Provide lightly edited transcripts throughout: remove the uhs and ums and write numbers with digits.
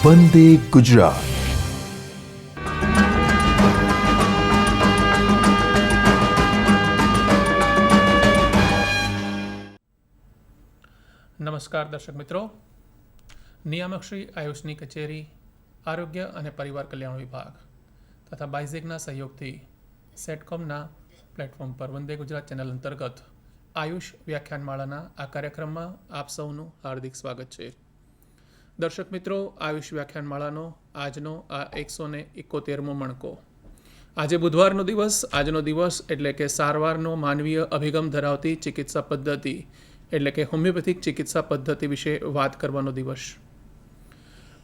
વંદે ગુજરાત. નમસ્કાર દર્શક મિત્રો. નિયામક શ્રી આયુષની કચેરી, આરોગ્ય અને પરિવાર કલ્યાણ વિભાગ તથા બાયઝેકના સહયોગથી સેટકોમના પ્લેટફોર્મ પર વંદે ગુજરાત ચેનલ અંતર્ગત આયુષ વ્યાખ્યાનમાળાના આ કાર્યક્રમમાં આપ સૌનું હાર્દિક સ્વાગત છે. દર્શક મિત્રો, આયુષ વ્યાખ્યાનમાળાનો આજનો આ 171મો મણકો. આજે બુધવારનો દિવસ. આજનો દિવસ એટલે કે સારવારનો માનવીય અભિગમ ધરાવતી ચિકિત્સા પદ્ધતિ એટલે કે હોમિયોપેથિક ચિકિત્સા પદ્ધતિ વિશે વાત કરવાનો દિવસ.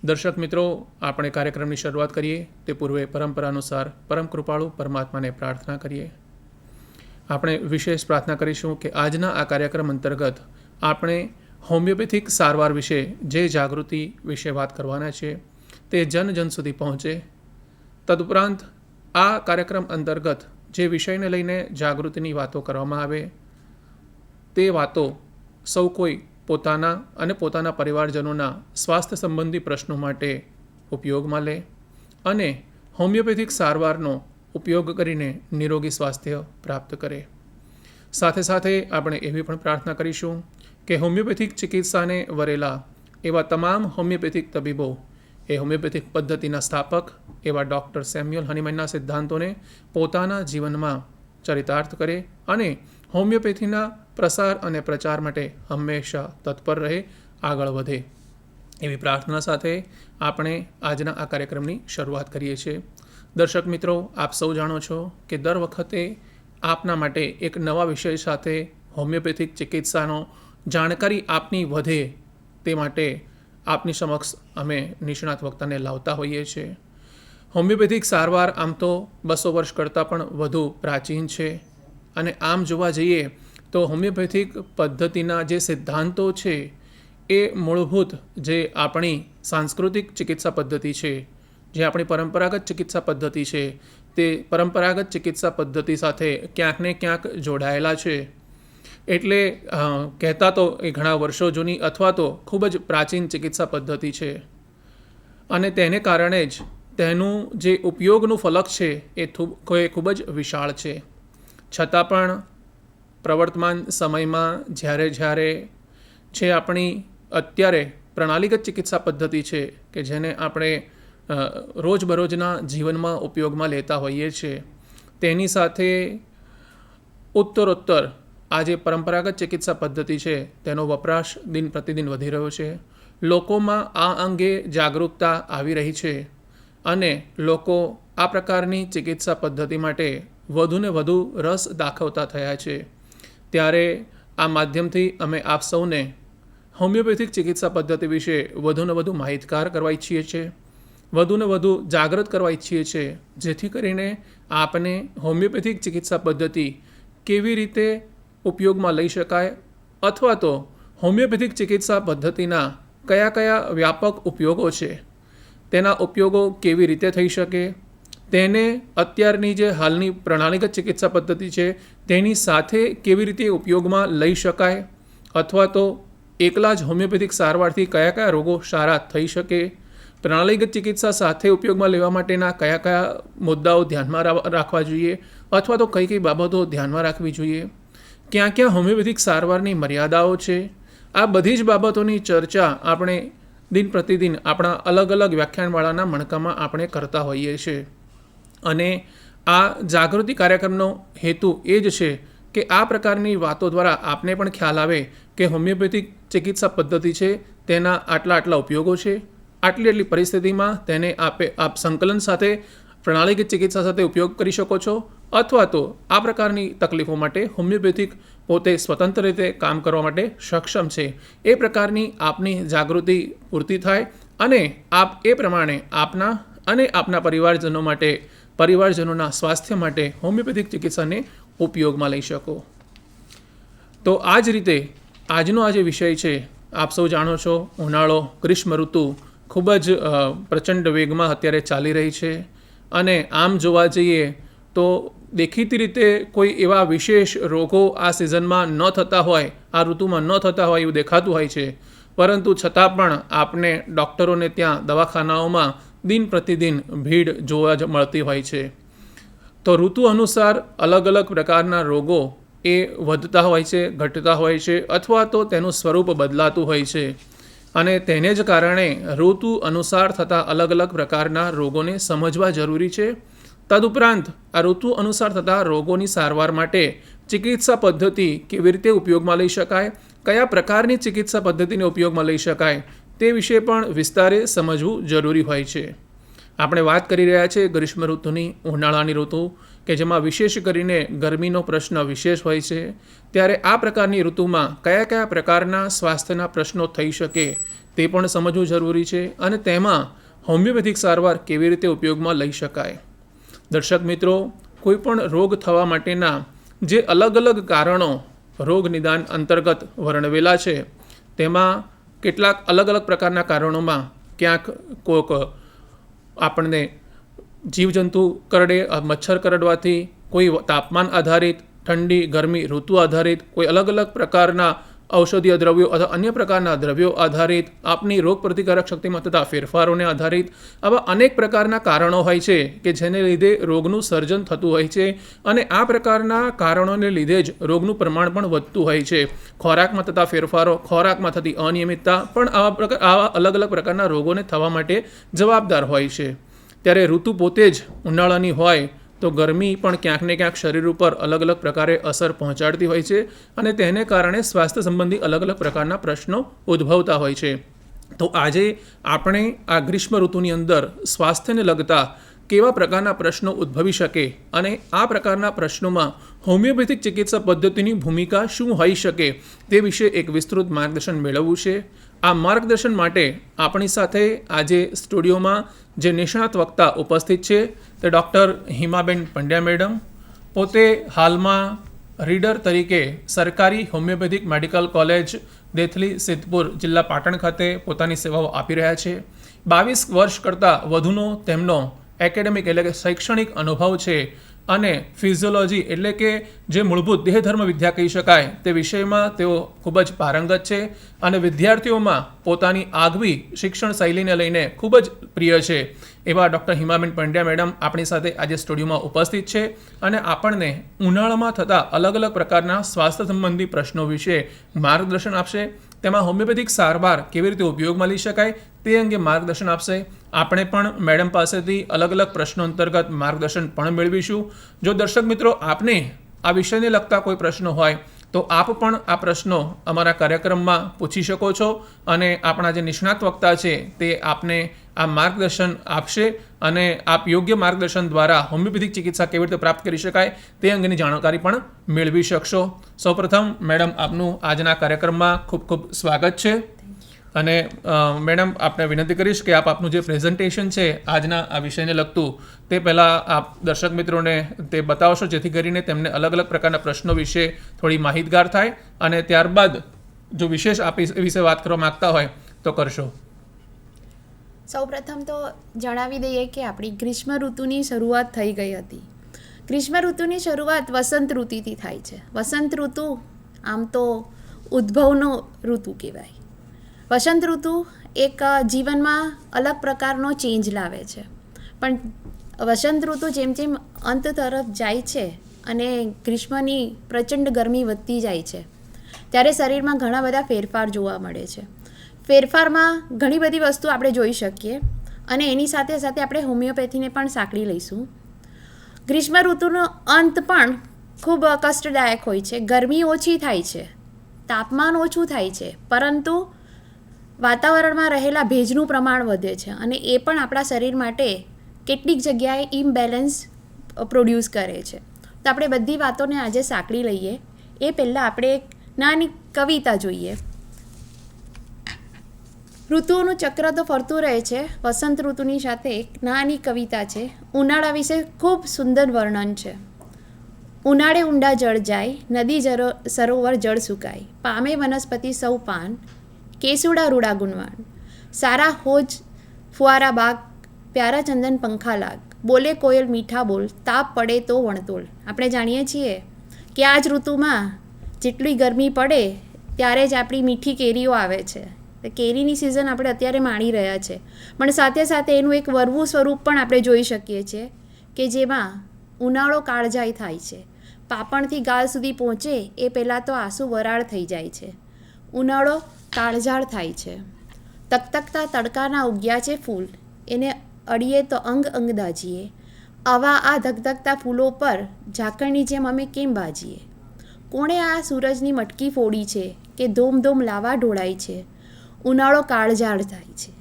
દર્શક મિત્રો, આપણે કાર્યક્રમની શરૂઆત કરીએ તે પૂર્વે પરંપરા અનુસાર પરમ કૃપાળુ પરમાત્માને પ્રાર્થના કરીએ. આપણે વિશેષ પ્રાર્થના કરીશું કે આજના આ કાર્યક્રમ અંતર્ગત આપણે હોમિયોપેથિક સારવાર વિશે જે જાગૃતિ વિશે વાત કરવાના છે તે જન જન સુધી પહોંચે. તદુપરાંત આ કાર્યક્રમ અંતર્ગત જે વિષયને લઈને જાગૃતિની વાતો કરવામાં આવે તે વાતો સૌ કોઈ પોતાના અને પોતાના પરિવારજનોના સ્વાસ્થ્ય સંબંધી પ્રશ્નો માટે ઉપયોગમાં લે અને હોમિયોપેથિક સારવારનો ઉપયોગ કરીને નિરોગી સ્વાસ્થ્ય પ્રાપ્ત કરે. સાથે સાથે આપણે એવી પણ પ્રાર્થના કરીશું કે હોમિયોપેથિક ચિકિત્સાને વરેલા એવા તમામ હોમિયોપેથિક તબીબો એ હોમિયોપેથિક પદ્ધતિના સ્થાપક એવા ડૉક્ટર સેમ્યુઅલ હનીમેનના સિદ્ધાંતોને પોતાના જીવનમાં ચરિતાર્થ કરે અને હોમિયોપેથીના પ્રસાર અને પ્રચાર માટે હંમેશા તત્પર રહે, આગળ વધે. એવી પ્રાર્થના સાથે આપણે આજના આ કાર્યક્રમની શરૂઆત કરીએ છીએ. દર્શક મિત્રો, આપ સૌ જાણો છો કે દર વખતે આપના માટે એક નવા વિષય સાથે હોમિયોપેથિક ચિકિત્સાનો જાણકારી આપની વધે તે માટે આપની સમક્ષ અમે નિષ્ણાત વક્તાને લાવતા હોઈએ છીએ. હોમિયોપેથિક સારવાર આમ તો 200 વર્ષ કરતાં પણ વધુ પ્રાચીન છે અને આમ જોવા જઈએ તો હોમિયોપેથિક પદ્ધતિના જે સિદ્ધાંતો છે એ મૂળભૂત જે આપણી સાંસ્કૃતિક ચિકિત્સા પદ્ધતિ છે, જે આપણી પરંપરાગત ચિકિત્સા પદ્ધતિ છે, તે પરંપરાગત ચિકિત્સા પદ્ધતિ સાથે ક્યાંક ને ક્યાંક જોડાયેલા છે. એટલે કહેતા તો એ ઘણા વર્ષો જૂની અથવા તો ખૂબ જ પ્રાચીન ચિકિત્સા પદ્ધતિ છે અને તેને કારણે જ તેનું જે ઉપયોગનું ફલક છે એ ખૂબ જ વિશાળ છે. છતાં પણ પ્રવર્તમાન સમયમાં જ્યારે છે આપણી અત્યારે પ્રણાલીગત ચિકિત્સા પદ્ધતિ છે કે જેને આપણે રોજબરોજના જીવનમાં ઉપયોગમાં લેતા હોઈએ છીએ, તેની સાથે ઉત્તરોત્તર આ જે પરંપરાગત ચિકિત્સા પદ્ધતિ છે તેનો વપરાશ દિન પ્રતિદિન વધી રહ્યો છે. લોકોમાં આ અંગે જાગૃતતા આવી રહી છે અને લોકો આ પ્રકારની ચિકિત્સા પદ્ધતિ માટે વધુને વધુ રસ દાખવતા થયા છે. ત્યારે આ માધ્યમથી અમે આપ સૌને હોમિયોપેથિક ચિકિત્સા પદ્ધતિ વિશે વધુને વધુ માહિતગાર કરવા ઈચ્છીએ છીએ, વધુને વધુ જાગૃત કરવા ઈચ્છીએ છીએ, જેથી કરીને આપને હોમિયોપેથિક ચિકિત્સા પદ્ધતિ કેવી રીતે ઉપયોગમાં લઈ શકાય અથવા તો હોમિયોપેથિક ચિકિત્સા પદ્ધતિના કયા કયા વ્યાપક ઉપયોગો છે, તેના ઉપયોગો કેવી રીતે થઈ શકે, તેને અત્યારની જે હાલની પ્રણાલીગત ચિકિત્સા પદ્ધતિ છે તેની સાથે કેવી રીતે ઉપયોગમાં લઈ શકાય અથવા તો એકલા જ હોમિયોપેથિક સારવારથી કયા કયા રોગો સારા થઈ શકે, પ્રણાલીગત ચિકિત્સા સાથે ઉપયોગમાં લેવા માટેના કયા કયા મુદ્દાઓ ધ્યાનમાં રાખવા જોઈએ અથવા તો કઈ કઈ બાબતો ધ્યાનમાં રાખવી જોઈએ, ક્યાં ક્યાં હોમિયોપેથિક સારવારની મર્યાદાઓ છે, આ બધી જ બાબતોની ચર્ચા આપણે દિન પ્રતિદિન આપણા અલગ અલગ વ્યાખ્યાનમાળાના મણકામાં આપણે કરતા હોઈએ છીએ. અને આ જાગૃતિ કાર્યક્રમનો હેતુ એ જ છે કે આ પ્રકારની વાતો દ્વારા આપને પણ ખ્યાલ આવે કે હોમિયોપેથિક ચિકિત્સા પદ્ધતિ છે તેના આટલા ઉપયોગો છે, આટલી પરિસ્થિતિમાં તેને આપ સંકલન સાથે પ્રણાલીગત ચિકિત્સા સાથે ઉપયોગ કરી શકો છો અથવા તો આ પ્રકારની તકલીફો માટે હોમિયોપેથિક પોતે સ્વતંત્ર રીતે કામ કરવા માટે સક્ષમ છે. એ પ્રકારની આપની જાગૃતિ પૂરતી થાય અને આપ એ પ્રમાણે આપના અને આપના પરિવારજનો માટે, પરિવારજનોના સ્વાસ્થ્ય માટે હોમિયોપેથિક ચિકિત્સાને ઉપયોગમાં લઈ શકો. તો આ જ રીતે આજનો આ જે વિષય છે, આપ સૌ જાણો છો ઉનાળો, ગ્રીષ્મ ઋતુ ખૂબ જ પ્રચંડ વેગમાં અત્યારે ચાલી રહી છે અને આમ જોવા જઈએ તો દેખીતી રીતે કોઈ એવા વિશેષ રોગો આ સિઝનમાં ન થતા હોય, આ ઋતુમાં ન થતા હોય એવું દેખાતું હોય છે, પરંતુ છતાં પણ આપને ડૉક્ટરોને ત્યાં દવાખાનાઓમાં દિન પ્રતિદિન ભીડ જોવા મળતી હોય છે. તો ઋતુ અનુસાર અલગ અલગ પ્રકારના રોગો એ વધતા હોય છે, ઘટતા હોય છે, અથવા તો તેનું સ્વરૂપ બદલાતું હોય છે. અને તેને જ કારણે ઋતુ અનુસાર થતા અલગ અલગ પ્રકારના રોગોને સમજવા જરૂરી છે. તદુપરાંત આ ઋતુ અનુસાર થતા રોગોની સારવાર માટે ચિકિત્સા પદ્ધતિ કેવી રીતે ઉપયોગમાં લઈ શકાય, કયા પ્રકારની ચિકિત્સા પદ્ધતિને ઉપયોગમાં લઈ શકાય તે વિશે પણ વિસ્તારે સમજવું જરૂરી હોય છે. આપણે વાત કરી રહ્યા છીએ ગ્રીષ્મ ઋતુની, ઉનાળાની ઋતુ, કે જેમાં વિશેષ કરીને ગરમીનો પ્રશ્ન વિશેષ હોય છે. ત્યારે આ પ્રકારની ઋતુમાં કયા કયા પ્રકારના સ્વાસ્થ્યના પ્રશ્નો થઈ શકે તે પણ સમજવું જરૂરી છે, અને તેમાં હોમિયોપેથિક સારવાર કેવી રીતે ઉપયોગમાં લઈ શકાય. દર્શક મિત્રો, કોઈ પણ રોગ થવા માટેના જે અલગ અલગ કારણો રોગ નિદાન અંતર્ગત વર્ણવેલા છે, તેમાં કેટલાક અલગ અલગ પ્રકારના કારણોમાં ક્યાંક કોઈક આપણને જીવજંતુ કરડે, મચ્છર કરડવાથી, કોઈ તાપમાન આધારિત, ઠંડી ગરમી ઋતુ આધારિત, કોઈ અલગ અલગ પ્રકારના ઔષધીય દ્રવ્યો અથવા અન્ય પ્રકારના દ્રવ્યો આધારિત, આપની રોગ પ્રતિકારક શક્તિમાં થતા ફેરફારોને આધારિત, આવા અનેક પ્રકારના કારણો હોય છે કે જેને લીધે રોગનું સર્જન થતું હોય છે. અને આ પ્રકારના કારણોને લીધે જ રોગનું પ્રમાણ પણ વધતું હોય છે. ખોરાકમાં થતા ફેરફારો, ખોરાકમાં થતી અનિયમિતતા પણ આવા અલગ અલગ પ્રકારના રોગોને થવા માટે જવાબદાર હોય છે. ત્યારે ઋતુ પોતે જ ઉનાળાની હોય તો ગરમી પણ ક્યાંક ને ક્યાંક શરીર ઉપર અલગ અલગ પ્રકારે અસર પહોંચાડતી હોય છે, અને તેને કારણે સ્વાસ્થ્ય સંબંધી અલગ અલગ પ્રકારના પ્રશ્નો ઉદ્ભવતા હોય છે. તો આજે આપણે આ ગ્રીષ્મ ઋતુની અંદર સ્વાસ્થ્યને લગતા કેવા પ્રકારના પ્રશ્નો ઉદ્ભવી શકે અને આ પ્રકારના પ્રશ્નોમાં હોમિયોપેથિક ચિકિત્સા પદ્ધતિની ભૂમિકા શું હોઈ શકે તે વિશે એક વિસ્તૃત માર્ગદર્શન મેળવવું છે. આ માર્ગદર્શન માટે આપણી સાથે આજે સ્ટુડિયોમાં જે નિષ્ણાત વક્તા ઉપસ્થિત છે તે ડૉક્ટર હિમાબેન પંડ્યા મેડમ, પોતે હાલમાં રીડર તરીકે સરકારી હોમિયોપેથિક મેડિકલ કોલેજ દેથલી સિદ્ધપુર જિલ્લા પાટણ ખાતે પોતાની સેવાઓ આપી રહ્યા છે. 22 વર્ષ કરતાં વધુનો તેમનો એકેડેમિક એટલે કે શૈક્ષણિક અનુભવ છે, અને ફિઝિયોલોજી એટલે કે જે મૂળભૂત દેહધર્મ વિદ્યા કહી શકાય તે વિષયમાં તેઓ ખૂબ જ પારંગત છે, અને વિદ્યાર્થીઓમાં પોતાની આગવી શિક્ષણ શૈલીને લઈને ખૂબ જ પ્રિય છે. એવા ડૉક્ટર હિમાબેન પંડ્યા મેડમ આપણી સાથે આજે સ્ટુડિયોમાં ઉપસ્થિત છે, અને આપણને ઉનાળામાં થતા અલગ અલગ પ્રકારના સ્વાસ્થ્ય સંબંધી પ્રશ્નો વિશે માર્ગદર્શન આપશે. તેમાં હોમિયોપેથિક સારવાર કેવી રીતે ઉપયોગમાં લઈ શકાય તે અંગે માર્ગદર્શન આપશે. આપણે પણ મેડમ પાસેથી અલગ અલગ પ્રશ્નો અંતર્ગત માર્ગદર્શન પણ મેળવીશું. જો દર્શક મિત્રો આપને આ વિષયને લગતા કોઈ પ્રશ્નો હોય તો આપ પણ આ પ્રશ્નો અમારા કાર્યક્રમમાં પૂછી શકો છો, અને આપણા જે નિષ્ણાત વક્તા છે તે આપને આ માર્ગદર્શન આપશે, અને આપ યોગ્ય માર્ગદર્શન દ્વારા હોમિયોપેથિક ચિકિત્સા કેવી રીતે પ્રાપ્ત કરી શકાય તે અંગેની જાણકારી પણ મેળવી શકશો. સૌપ્રથમ મેડમ, આપનું આજના કાર્યક્રમમાં ખૂબ ખૂબ સ્વાગત છે. અને મેડમ, આપને વિનંતી કરીશ કે આપનું જે પ્રેઝન્ટેશન છે આજના આ વિષયને લગતું તે પહેલાં આપ દર્શક મિત્રોને તે બતાવશો, જેથી કરીને તેમને અલગ અલગ પ્રકારના પ્રશ્નો વિશે થોડી માહિતગાર થાય, અને ત્યારબાદ જો વિશેષ આપ વિશે વાત કરવા માગતા હોય તો કરશો. સૌપ્રથમ તો જણાવી દઈએ કે આપણી ગ્રીષ્મ ઋતુની શરૂઆત થઈ ગઈ હતી. ગ્રીષ્મ ઋતુની શરૂઆત વસંત ઋતુથી થાય છે. વસંત ઋતુ આમ તો ઉદ્ભવનો ઋતુ કહેવાય. વસંત ઋતુ એક જીવનમાં અલગ પ્રકારનો ચેન્જ લાવે છે, પણ વસંત ઋતુ જેમ જેમ અંત તરફ જાય છે અને ગ્રીષ્મની પ્રચંડ ગરમી વધતી જાય છે, ત્યારે શરીરમાં ઘણા બધા ફેરફાર જોવા મળે છે. ફેરફારમાં ઘણી બધી વસ્તુ આપણે જોઈ શકીએ, અને એની સાથે સાથે આપણે હોમિયોપેથીને પણ સાંકળી લઈશું. ગ્રીષ્મ ઋતુનો અંત પણ ખૂબ કષ્ટદાયક હોય છે. ગરમી ઓછી થાય છે, તાપમાન ઓછું થાય છે, પરંતુ વાતાવરણમાં રહેલા ભેજનું પ્રમાણ વધે છે, અને એ પણ આપણા શરીર માટે કેટલીક જગ્યાએ ઇમ્બેલેન્સ પ્રોડ્યુસ કરે છે. તો આપણે બધી વાતોને આજે સાંકળી લઈએ એ પહેલાં આપણે એક નાની કવિતા જોઈએ. ઋતુઓનું ચક્ર તો ફરતું રહે છે. વસંત ઋતુની સાથે એક નાની કવિતા છે. ઉનાળા વિશે ખૂબ સુંદર વર્ણન છે. ઉનાળે ઊંડા જળ જાય, નદી સરોવર જળ સુકાય, પામે વનસ્પતિ સૌ પાન, કેસુડા રૂડા ગુણવાન, સારા હોજ ફુવારા બાગ, પ્યારા ચંદન પંખા લાગ, બોલે કોયલ મીઠા બોલ, તાપ પડે તો વણતોલ. આપણે જાણીએ છીએ કે આ જ ઋતુમાં જેટલી ગરમી પડે ત્યારે જ આપણી મીઠી કેરીઓ આવે છે, કેરીની સિઝન આપણે અત્યારે માણી રહ્યા છે, પણ સાથે સાથે એનું એક વરવું સ્વરૂપ પણ આપણે જોઈ શકીએ છીએ કે જેમાં ઉનાળો કાળજાઈ થાય છે. પાપણથી ગાલ સુધી પહોંચે એ પહેલાં તો આંસુ વરાળ થઈ જાય છે. ઉનાળો કાળઝાળ થાય છે. તકતકતા તડકાના ઉગ્યા છે ફૂલ, એને અડીએ તો અંગ અંગ દાજીએ. આવા આ ધગધગતા ફૂલો પર ઝાકળની જેમ અમે કેમ બાજીએ. કોણે આ સૂરજની મટકી ફોડી છે કે ધોમ ધોમ લાવા ઢોળાય છે. ઉનાળો કાળઝાળ થાય છે.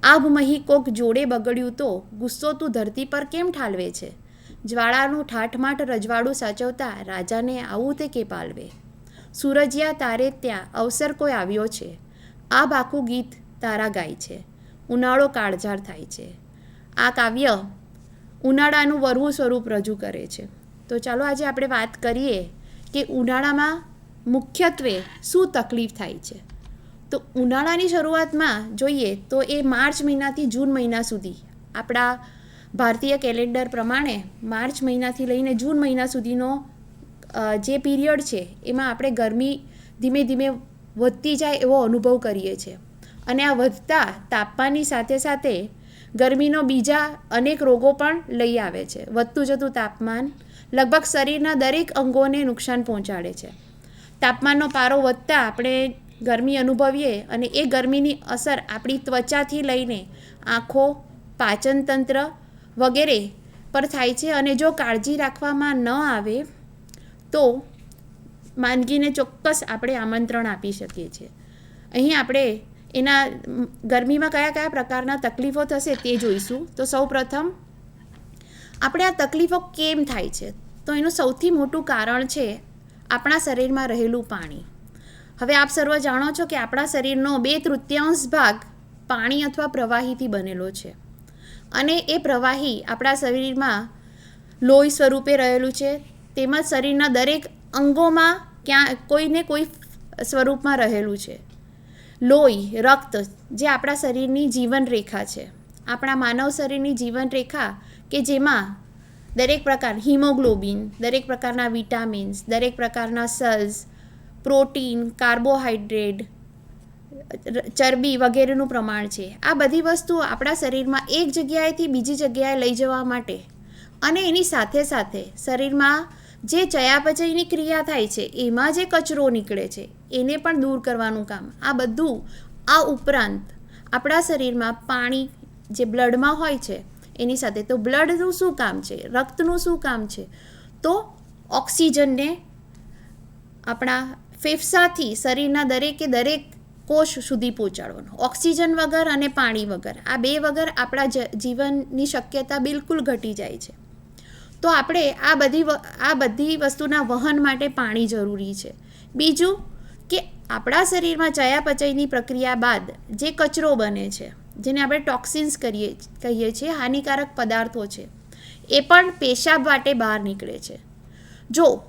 આભમહી કોક જોડે બગડ્યું તો ગુસ્સો તું ધરતી પર કેમ ઠાલવે છે. જ્વાળાનું ઠાઠમાઠ રજવાડું સાચવતા રાજાને આવું તે કે પાલવે. સૂરજિયા તારે ત્યાં અવસર કોઈ આવ્યો છે. આ બાખું ગીત તારા ગાય છે. ઉનાળો કાળઝાળ થાય છે. આ કાવ્ય ઉનાળાનું વરવું સ્વરૂપ રજૂ કરે છે. તો ચાલો આજે આપણે વાત કરીએ કે ઉનાળામાં મુખ્યત્વે શું તકલીફ થાય છે. તો ઉનાળાની શરૂઆતમાં જોઈએ તો એ માર્ચ મહિનાથી જૂન મહિના સુધી, આપણા ભારતીય કેલેન્ડર પ્રમાણે માર્ચ મહિનાથી લઈને જૂન મહિના સુધીનો જે પીરિયડ છે એમાં આપણે ગરમી ધીમે ધીમે વધતી જાય એવો અનુભવ કરીએ છીએ. અને આ વધતા તાપમાનની સાથે સાથે ગરમીનો બીજા અનેક રોગો પણ લઈ આવે છે. વધતું જતું તાપમાન લગભગ શરીરના દરેક અંગોને નુકસાન પહોંચાડે છે. તાપમાનનો પારો વધતા આપણે ગરમી અનુભવીએ અને એ ગરમીની અસર આપણી ત્વચાથી લઈને આંખો, પાચનતંત્ર વગેરે પર થાય છે. અને જો કાળજી રાખવામાં ન આવે તો માંદગીને ચોક્કસ આપણે આમંત્રણ આપી શકીએ છીએ. અહીં આપણે એના ગરમીમાં કયા કયા પ્રકારના તકલીફો થશે તે જોઈશું. તો સૌપ્રથમ આપણે આ તકલીફો કેમ થાય છે, તો એનું સૌથી મોટું કારણ છે આપણા શરીરમાં રહેલું પાણી. હવે આપ સર્વ જાણો છો કે આપણા શરીરનો 2/3 ભાગ પાણી અથવા પ્રવાહીથી બનેલો છે. અને એ પ્રવાહી આપણા શરીરમાં લોહી સ્વરૂપે રહેલું છે, તેમજ શરીરના દરેક અંગોમાં કોઈને કોઈ સ્વરૂપમાં રહેલું છે. લોહી, રક્ત જે આપણા શરીરની જીવનરેખા છે, આપણા માનવ શરીરની જીવનરેખા કે જેમાં દરેક પ્રકાર હિમોગ્લોબિન, દરેક પ્રકારના વિટામિન્સ, દરેક પ્રકારના સેલ્સ, પ્રોટીન, કાર્બોહાઈડ્રેટ, ચરબી વગેરેનું પ્રમાણ છે. આ બધી વસ્તુઓ આપણા શરીરમાં એક જગ્યાએથી બીજી જગ્યાએ લઈ જવા માટે અને એની સાથે સાથે શરીરમાં જે ચયાપચયની ક્રિયા થાય છે એમાં જે કચરો નીકળે છે એને પણ દૂર કરવાનું કામ. આ બધું આ ઉપરાંત આપણા શરીરમાં પાણી જે બ્લડમાં હોય છે એની સાથે, તો બ્લડનું શું કામ છે, રક્તનું શું કામ છે, તો ઓક્સિજનને આપણા ફેફસાથી શરીરના દરેકે દરેક કોષ સુધી પહોંચાડવાનો. ઓક્સિજન વગર અને પાણી વગર, આ બે વગર આપણા જીવનની શક્યતા બિલકુલ ઘટી જાય છે. તો આપણે આ બધી વસ્તુના વહન માટે પાણી જરૂરી છે. બીજું કે આપણા શરીરમાં ચયાપચયની પ્રક્રિયા બાદ જે કચરો બને છે, જેને આપણે ટોક્સિન્સ કહીએ છીએ, હાનિકારક પદાર્થો છે, એ પણ પેશાબ વાટે બહાર નીકળે છે. જો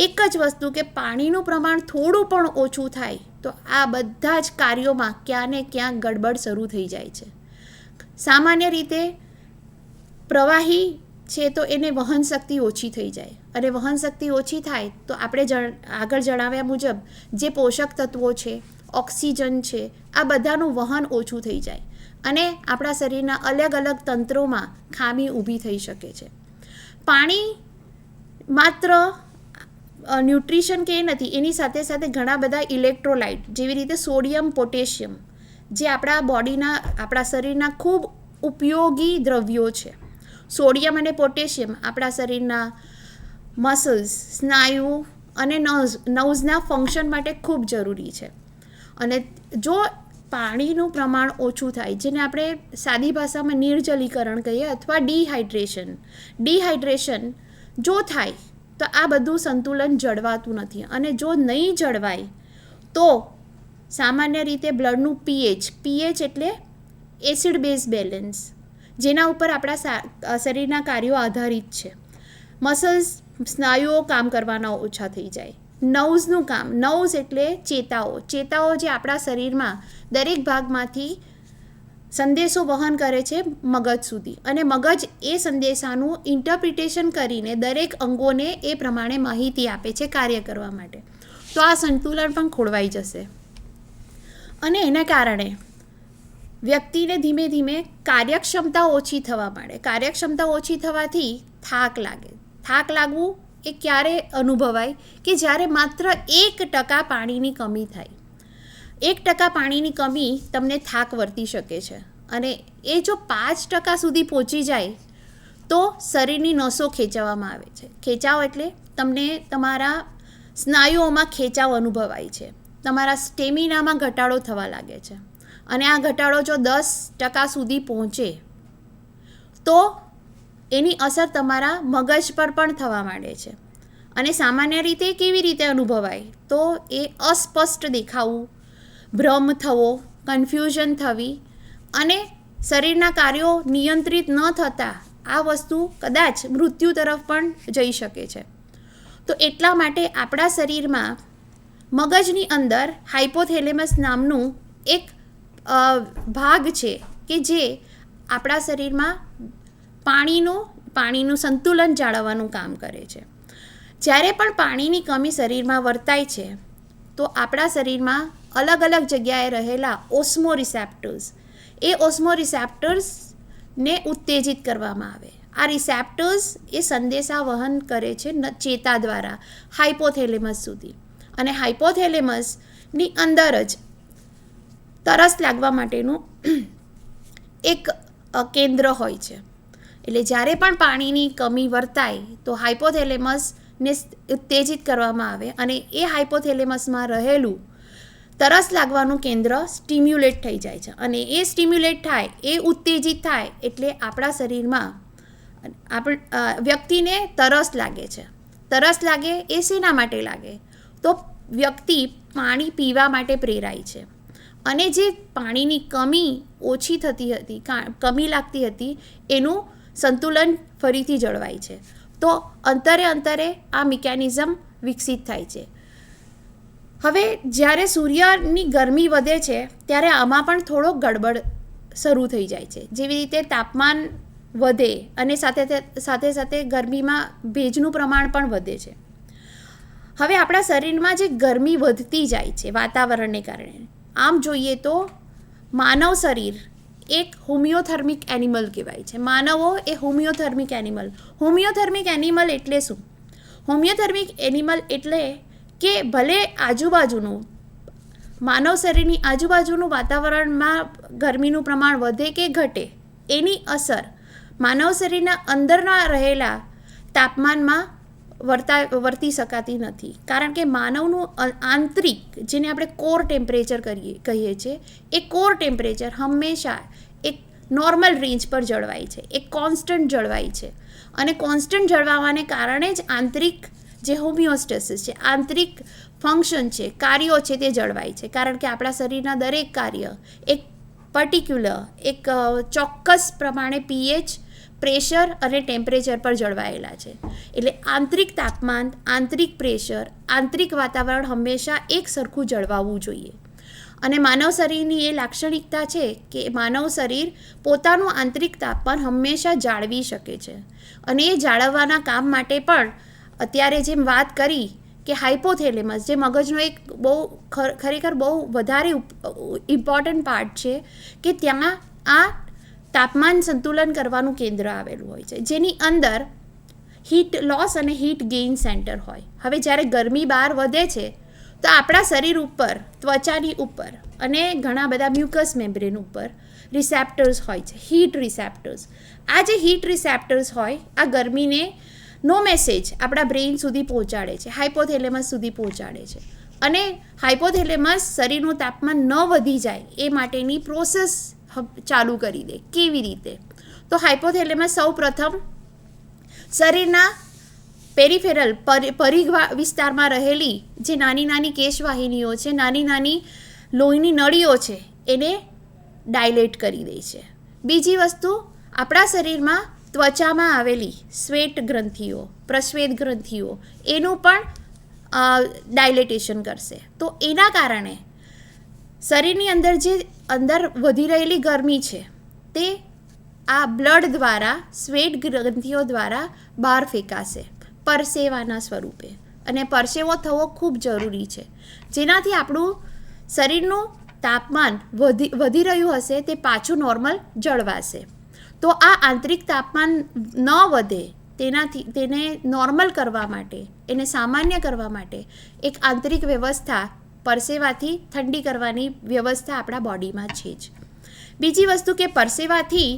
એક જ વસ્તુ કે પાણીનું પ્રમાણ થોડું પણ ઓછું થાય તો આ બધા જ કાર્યોમાં ક્યાં ને ક્યાં ગડબડ શરૂ થઈ જાય છે. સામાન્ય રીતે પ્રવાહી છે તો એને વહન શક્તિ ઓછી થઈ જાય, અને વહન શક્તિ ઓછી થાય તો આપણે આગળ જણાવ્યા મુજબ જે પોષક તત્વો છે, ઓક્સિજન છે, આ બધાનું વહન ઓછું થઈ જાય અને આપણા શરીરના અલગ અલગ તંત્રોમાં ખામી ઊભી થઈ શકે છે. પાણી માત્ર ન્યુટ્રિશન કે નથી, એની સાથે સાથે ઘણા બધા ઇલેક્ટ્રોલાઇટ જેવી રીતે સોડિયમ, પોટેશિયમ જે આપણા બોડીના, આપણા શરીરના ખૂબ ઉપયોગી દ્રવ્યો છે. સોડિયમ અને પોટેશિયમ આપણા શરીરના મસલ્સ, સ્નાયુ અને નર્વ્સના ફંક્શન માટે ખૂબ જરૂરી છે. અને જો પાણીનું પ્રમાણ ઓછું થાય, જેને આપણે સાદી ભાષામાં નિર્જલીકરણ કહીએ અથવા ડિહાઇડ્રેશન જો થાય તો આ બધું સંતુલન જળવાતું નથી. અને જો નહીં જળવાય તો સામાન્ય રીતે બ્લડનું પીએચ એટલે એસિડ બેઝ બેલેન્સ, જેના ઉપર આપણા શરીરના કાર્યો આધારિત છે. મસલ્સ, સ્નાયુઓ કામ કરવાના ઓછા થઈ જાય. નર્વ્સનું કામ, નર્વ્સ એટલે ચેતાઓ જે આપણા શરીરમાં દરેક ભાગમાંથી સંદેશો વહન કરે છે મગજ સુધી, અને મગજ એ સંદેશાનું ઇન્ટરપ્રિટેશન કરીને દરેક અંગોને એ પ્રમાણે માહિતી આપે છે કાર્ય કરવા માટે. તો આ સંતુલન પણ ખોરવાઈ જશે. અને એના કારણે વ્યક્તિને ધીમે ધીમે કાર્યક્ષમતા ઓછી થવા માંડે. કાર્યક્ષમતા ઓછી થવાથી થાક લાગે. થાક લાગવું એ ક્યારે અનુભવાય કે જ્યારે માત્ર 1% પાણીની કમી થાય. 1% પાણીની કમી તમને થાક વર્તી શકે છે, અને એ જો 5% સુધી પહોંચી જાય તો શરીરની નસો ખેંચવામાં આવે છે. ખેંચાવ એટલે તમને તમારા સ્નાયુઓમાં ખેંચાવ અનુભવાય છે, તમારા સ્ટેમિનામાં ઘટાડો થવા લાગે છે, અને આ ઘટાડો જો 10% સુધી પહોંચે તો એની અસર તમારા મગજ પર પણ થવા માંડે છે. અને સામાન્ય રીતે કેવી રીતે અનુભવાય તો એ અસ્પષ્ટ દેખાવું, ભ્રમ થવો, કન્ફ્યુઝન થવી, અને શરીરના કાર્યો નિયંત્રિત ન થતાં આ વસ્તુ કદાચ મૃત્યુ તરફ પણ જઈ શકે છે. તો એટલા માટે આપણા શરીરમાં મગજની અંદર હાઇપોથેલેમસ નામનું એક ભાગ છે કે જે આપણા શરીરમાં પાણીનું સંતુલન જાળવવાનું કામ કરે છે. જ્યારે પણ પાણીની કમી શરીરમાં વર્તાય છે તો આપણા શરીરમાં અલગ અલગ જગ્યાએ રહેલા ઓસ્મોરિસેપ્ટર્સ, એ ઓસ્મોરિસેપ્ટર્સને ઉત્તેજિત કરવામાં આવે. આ રિસેપ્ટર્સ એ સંદેશા વહન કરે છે ચેતા દ્વારા હાઇપોથેલેમસ સુધી, અને હાઇપોથેલેમસની અંદર જ તરસ લાગવા માટેનું એક કેન્દ્ર હોય છે. એટલે જ્યારે પણ પાણીની કમી વર્તાય તો હાઇપોથેલેમસને ઉત્તેજિત કરવામાં આવે, અને એ હાઇપોથેલેમસમાં રહેલું તરસ લાગવાનું કેન્દ્ર સ્ટિમ્યુલેટ થઈ જાય છે. અને એ સ્ટિમ્યુલેટ થાય, એ ઉત્તેજિત થાય એટલે આપણા શરીરમાં વ્યક્તિને તરસ લાગે છે. તરસ લાગે એ શેના માટે લાગે તો વ્યક્તિ પાણી પીવા માટે પ્રેરાય છે, અને જે પાણીની કમી ઓછી થતી હતી, કમી લાગતી હતી, એનું સંતુલન ફરીથી જળવાય છે. તો અંતરે આ મિકેનિઝમ વિકસિત થાય છે. હવે જ્યારે સૂર્યની ગરમી વધે છે ત્યારે આમાં પણ થોડો ગડબડ શરૂ થઈ જાય છે. જેવી રીતે તાપમાન વધે અને સાથે ગરમીમાં ભેજનું પ્રમાણ પણ વધે છે. હવે આપણા શરીરમાં જે ગરમી વધતી જાય છે વાતાવરણને કારણે, આમ જોઈએ તો માનવ શરીર એક હોમિયોથર્મિક એનિમલ કહેવાય છે. માનવો એ હોમિયોથર્મિક એનિમલ. હોમિયોથર્મિક એનિમલ એટલે શું? હોમિયોથર્મિક એનિમલ એટલે કે ભલે આજુબાજુનું માનવ શરીરની આજુબાજુનું વાતાવરણમાં ગરમીનું પ્રમાણ વધે કે ઘટે, એની અસર માનવ શરીરના અંદરના રહેલા તાપમાનમાં વર્તી શકાતી નથી. કારણ કે માનવનું આંતરિક, જેને આપણે કોર ટેમ્પરેચર કહીએ છીએ, એ કોર ટેમ્પરેચર હંમેશા એક નોર્મલ રેન્જ પર જળવાય છે, એક કોન્સ્ટન્ટ જળવાય છે. અને કોન્સ્ટન્ટ જળવાવાને કારણે જ આંતરિક જે હોમિયોસ્ટેસિસ છે, આંતરિક ફંક્શન છે, કાર્યો છે, તે જળવાય છે. કારણ કે આપણા શરીરના દરેક કાર્ય એક પર્ટિક્યુલર, એક ચોક્કસ પ્રમાણે પીએચ, પ્રેશર અને ટેમ્પરેચર પર જળવાયેલા છે. એટલે આંતરિક તાપમાન, આંતરિક પ્રેશર, આંતરિક વાતાવરણ હંમેશા એક સરખું જળવાવું જોઈએ. અને માનવ શરીરની એ લાક્ષણિકતા છે કે માનવ શરીર પોતાનું આંતરિક તાપમાન હંમેશા જાળવી શકે છે. અને એ જાળવવાના કામ માટે પણ અત્યારે જેમ વાત કરી કે હાઇપોથેલેમસ, જે મગજનો એક ખરેખર બહુ વધારે ઇમ્પોર્ટન્ટ પાર્ટ છે, કે ત્યાં આ તાપમાન સંતુલન કરવાનું કેન્દ્ર આવેલું હોય છે, જેની અંદર હીટ લોસ અને હીટ ગેઇન સેન્ટર હોય. હવે જ્યારે ગરમી બહાર વધે છે તો આપણા શરીર ઉપર, ત્વચાની ઉપર અને ઘણા બધા મ્યુકસ મેમ્બ્રેન ઉપર રિસેપ્ટર્સ હોય છે, હીટ રિસેપ્ટર્સ. આ જે હીટ રિસેપ્ટર્સ હોય, આ ગરમીને નો મેસેજ આપણા બ્રેઇન સુધી પહોંચાડે છે, હાઇપોથેલેમસ સુધી પહોંચાડે છે. અને હાઇપોથેલેમસ શરીરનું તાપમાન ન વધી જાય એ માટેની પ્રોસેસ ચાલુ કરી દે. કેવી રીતે? તો હાઇપોથેલેમસ સૌ પ્રથમ શરીરના પેરિફેરલ, પરિઘ વિસ્તારમાં રહેલી જે નાની નાની કેશવાહિનીઓ છે, નાની નાની લોહીની નળીઓ છે, એને ડાયલેટ કરી દે છે. બીજી વસ્તુ, આપણા શરીરમાં ત્વચામાં આવેલી સ્વેટ ગ્રંથિઓ, પ્રસ્વેદ ગ્રંથિઓ, એનું પણ ડાયલેટેશન કરશે. તો એના કારણે શરીરની અંદર વધી રહેલી ગરમી છે તે આ બ્લડ દ્વારા, સ્વેટ ગ્રંથિઓ દ્વારા બહાર ફેંકાશે પરસેવાના સ્વરૂપે. અને પરસેવો થવો ખૂબ જરૂરી છે, જેનાથી આપણું શરીરનું તાપમાન વધી રહ્યું હશે તે પાછું નોર્મલ જળવાશે. તો આ આંતરિક તાપમાન ન વધે તેને નોર્મલ કરવા માટે, એને સામાન્ય કરવા માટે એક આંતરિક વ્યવસ્થા પરસેવાથી ઠંડી કરવાની વ્યવસ્થા આપણા બોડીમાં છે જ. બીજી વસ્તુ કે પરસેવાથી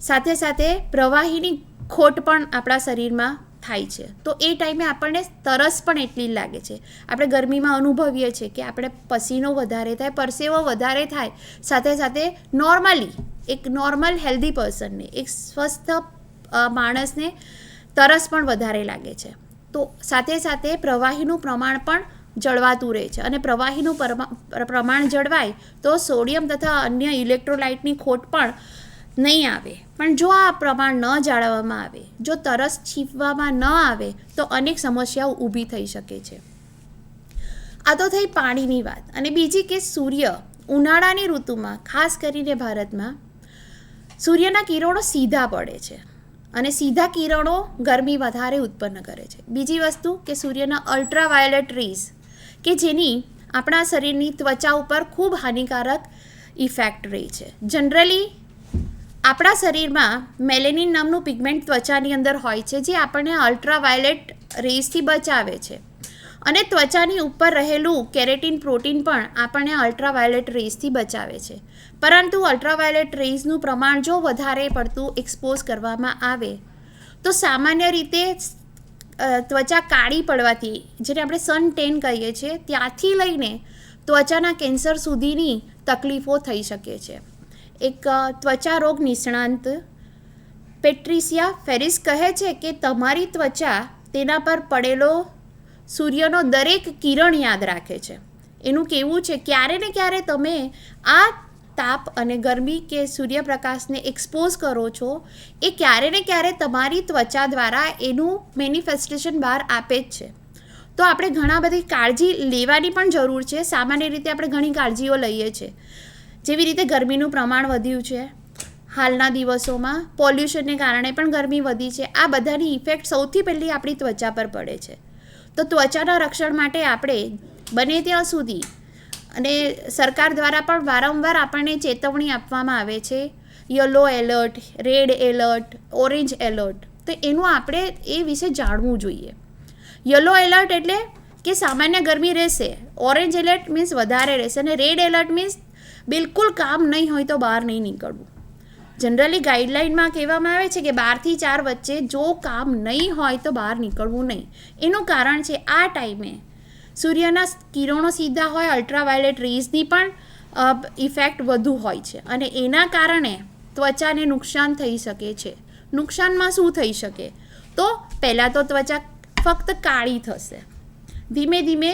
સાથે સાથે પ્રવાહીની ખોટ પણ આપણા શરીરમાં થાય છે. તો એ ટાઈમે આપણને તરસ પણ એટલી લાગે છે. આપણે ગરમીમાં અનુભવીએ છીએ કે આપણે પસીનો વધારે થાય, પરસેવો વધારે થાય, સાથે સાથે નોર્મલી એક નોર્મલ હેલ્ધી પર્સનને, એક સ્વસ્થ માણસને તરસ પણ વધારે લાગે છે. તો સાથે સાથે પ્રવાહીનું પ્રમાણ પણ જળવાતું રહે છે. અને પ્રવાહીનું પ્રમાણ જળવાય તો સોડિયમ તથા અન્ય ઇલેક્ટ્રોલાઇટની ખોટ પણ નહીં આવે. પણ જો આ પ્રમાણ ન જાળવવામાં આવે, જો તરસ છીપવામાં ન આવે તો અનેક સમસ્યાઓ ઊભી થઈ શકે છે. આ તો થઈ પાણીની વાત. અને બીજી કે સૂર્ય ઉનાળાની ઋતુમાં ખાસ કરીને ભારતમાં સૂર્યના કિરણો સીધા પડે છે અને સીધા કિરણો ગરમી વધારે ઉત્પન્ન કરે છે. બીજી વસ્તુ કે સૂર્યના અલ્ટ્રાવાયોલેટ રેઝ કે જેની આપણા શરીરની ત્વચા ઉપર ખૂબ હાનિકારક ઇફેક્ટ રહી છે. જનરલી આપણા શરીરમાં મેલેનિન નામનું પિગમેન્ટ ત્વચાની અંદર હોય છે જે આપણને અલ્ટ્રાવાયોલેટ રેઝથી બચાવે છે. અને ત્વચાની ઉપર રહેલું કેરેટીન પ્રોટીન પણ આપણને અલ્ટ્રાવાયોલેટ રેઝથી બચાવે છે. પરંતુ અલ્ટ્રાવાયોલેટ રેઝનું પ્રમાણ જો વધારે પડતું એક્સપોઝ કરવામાં આવે તો સામાન્ય રીતે ત્વચા કાળી પડવાથી, જેને આપણે સન ટેન કહીએ છીએ, ત્યાંથી લઈને ત્વચાના કેન્સર સુધીની તકલીફો થઈ શકે છે. એક ત્વચા રોગ નિષ્ણાંત પેટ્રિશિયા ફેરિસ કહે છે કે તમારી ત્વચા તેના પર પડેલો સૂર્યનો દરેક કિરણ યાદ રાખે છે. એનું કહેવું છે ક્યારે ને ક્યારે તમે આ તાપ અને ગરમી કે સૂર્યપ્રકાશને એક્સપોઝ કરો છો, એ ક્યારે ને ક્યારે તમારી ત્વચા દ્વારા એનું મેનિફેસ્ટેશન બહાર આપે જ છે. તો આપણે ઘણા બધી કાળજી લેવાની પણ જરૂર છે. સામાન્ય રીતે આપણે ઘણી કાળજીઓ લઈએ છીએ. જેવી રીતે ગરમીનું પ્રમાણ વધ્યું છે હાલના દિવસોમાં, પોલ્યુશનને કારણે પણ ગરમી વધી છે. આ બધાની ઇફેક્ટ સૌથી પહેલી આપણી ત્વચા પર પડે છે. તો ત્વચાના રક્ષણ માટે આપણે બને ત્યાં સુધી, અને સરકાર દ્વારા પણ વારંવાર આપણને ચેતવણી આપવામાં આવે છે, yellow alert, red alert, orange alert. તો એનું આપણે એ વિશે જાણવું જોઈએ. યલો એલર્ટ એટલે કે સામાન્ય ગરમી રહેશે, ઓરેન્જ એલર્ટ મીન્સ વધારે રહેશે, અને રેડ એલર્ટ મીન્સ બિલકુલ કામ નહીં હોય તો બહાર નહીં નીકળવું. જનરલી ગાઈડલાઇનમાં કહેવામાં આવે છે કે 12 થી 4 વચ્ચે જો કામ નહીં હોય તો બહાર નીકળવું નહીં. એનું કારણ છે આ ટાઈમે સૂર્યના કિરણો સીધા હોય, અલ્ટ્રાવાયોલેટ રેઝની પણ ઇફેક્ટ વધુ હોય છે અને એના કારણે ત્વચાને નુકસાન થઈ શકે છે. નુકસાનમાં શું થઈ શકે? તો પહેલાં તો ત્વચા ફક્ત કાળી થશે, ધીમે ધીમે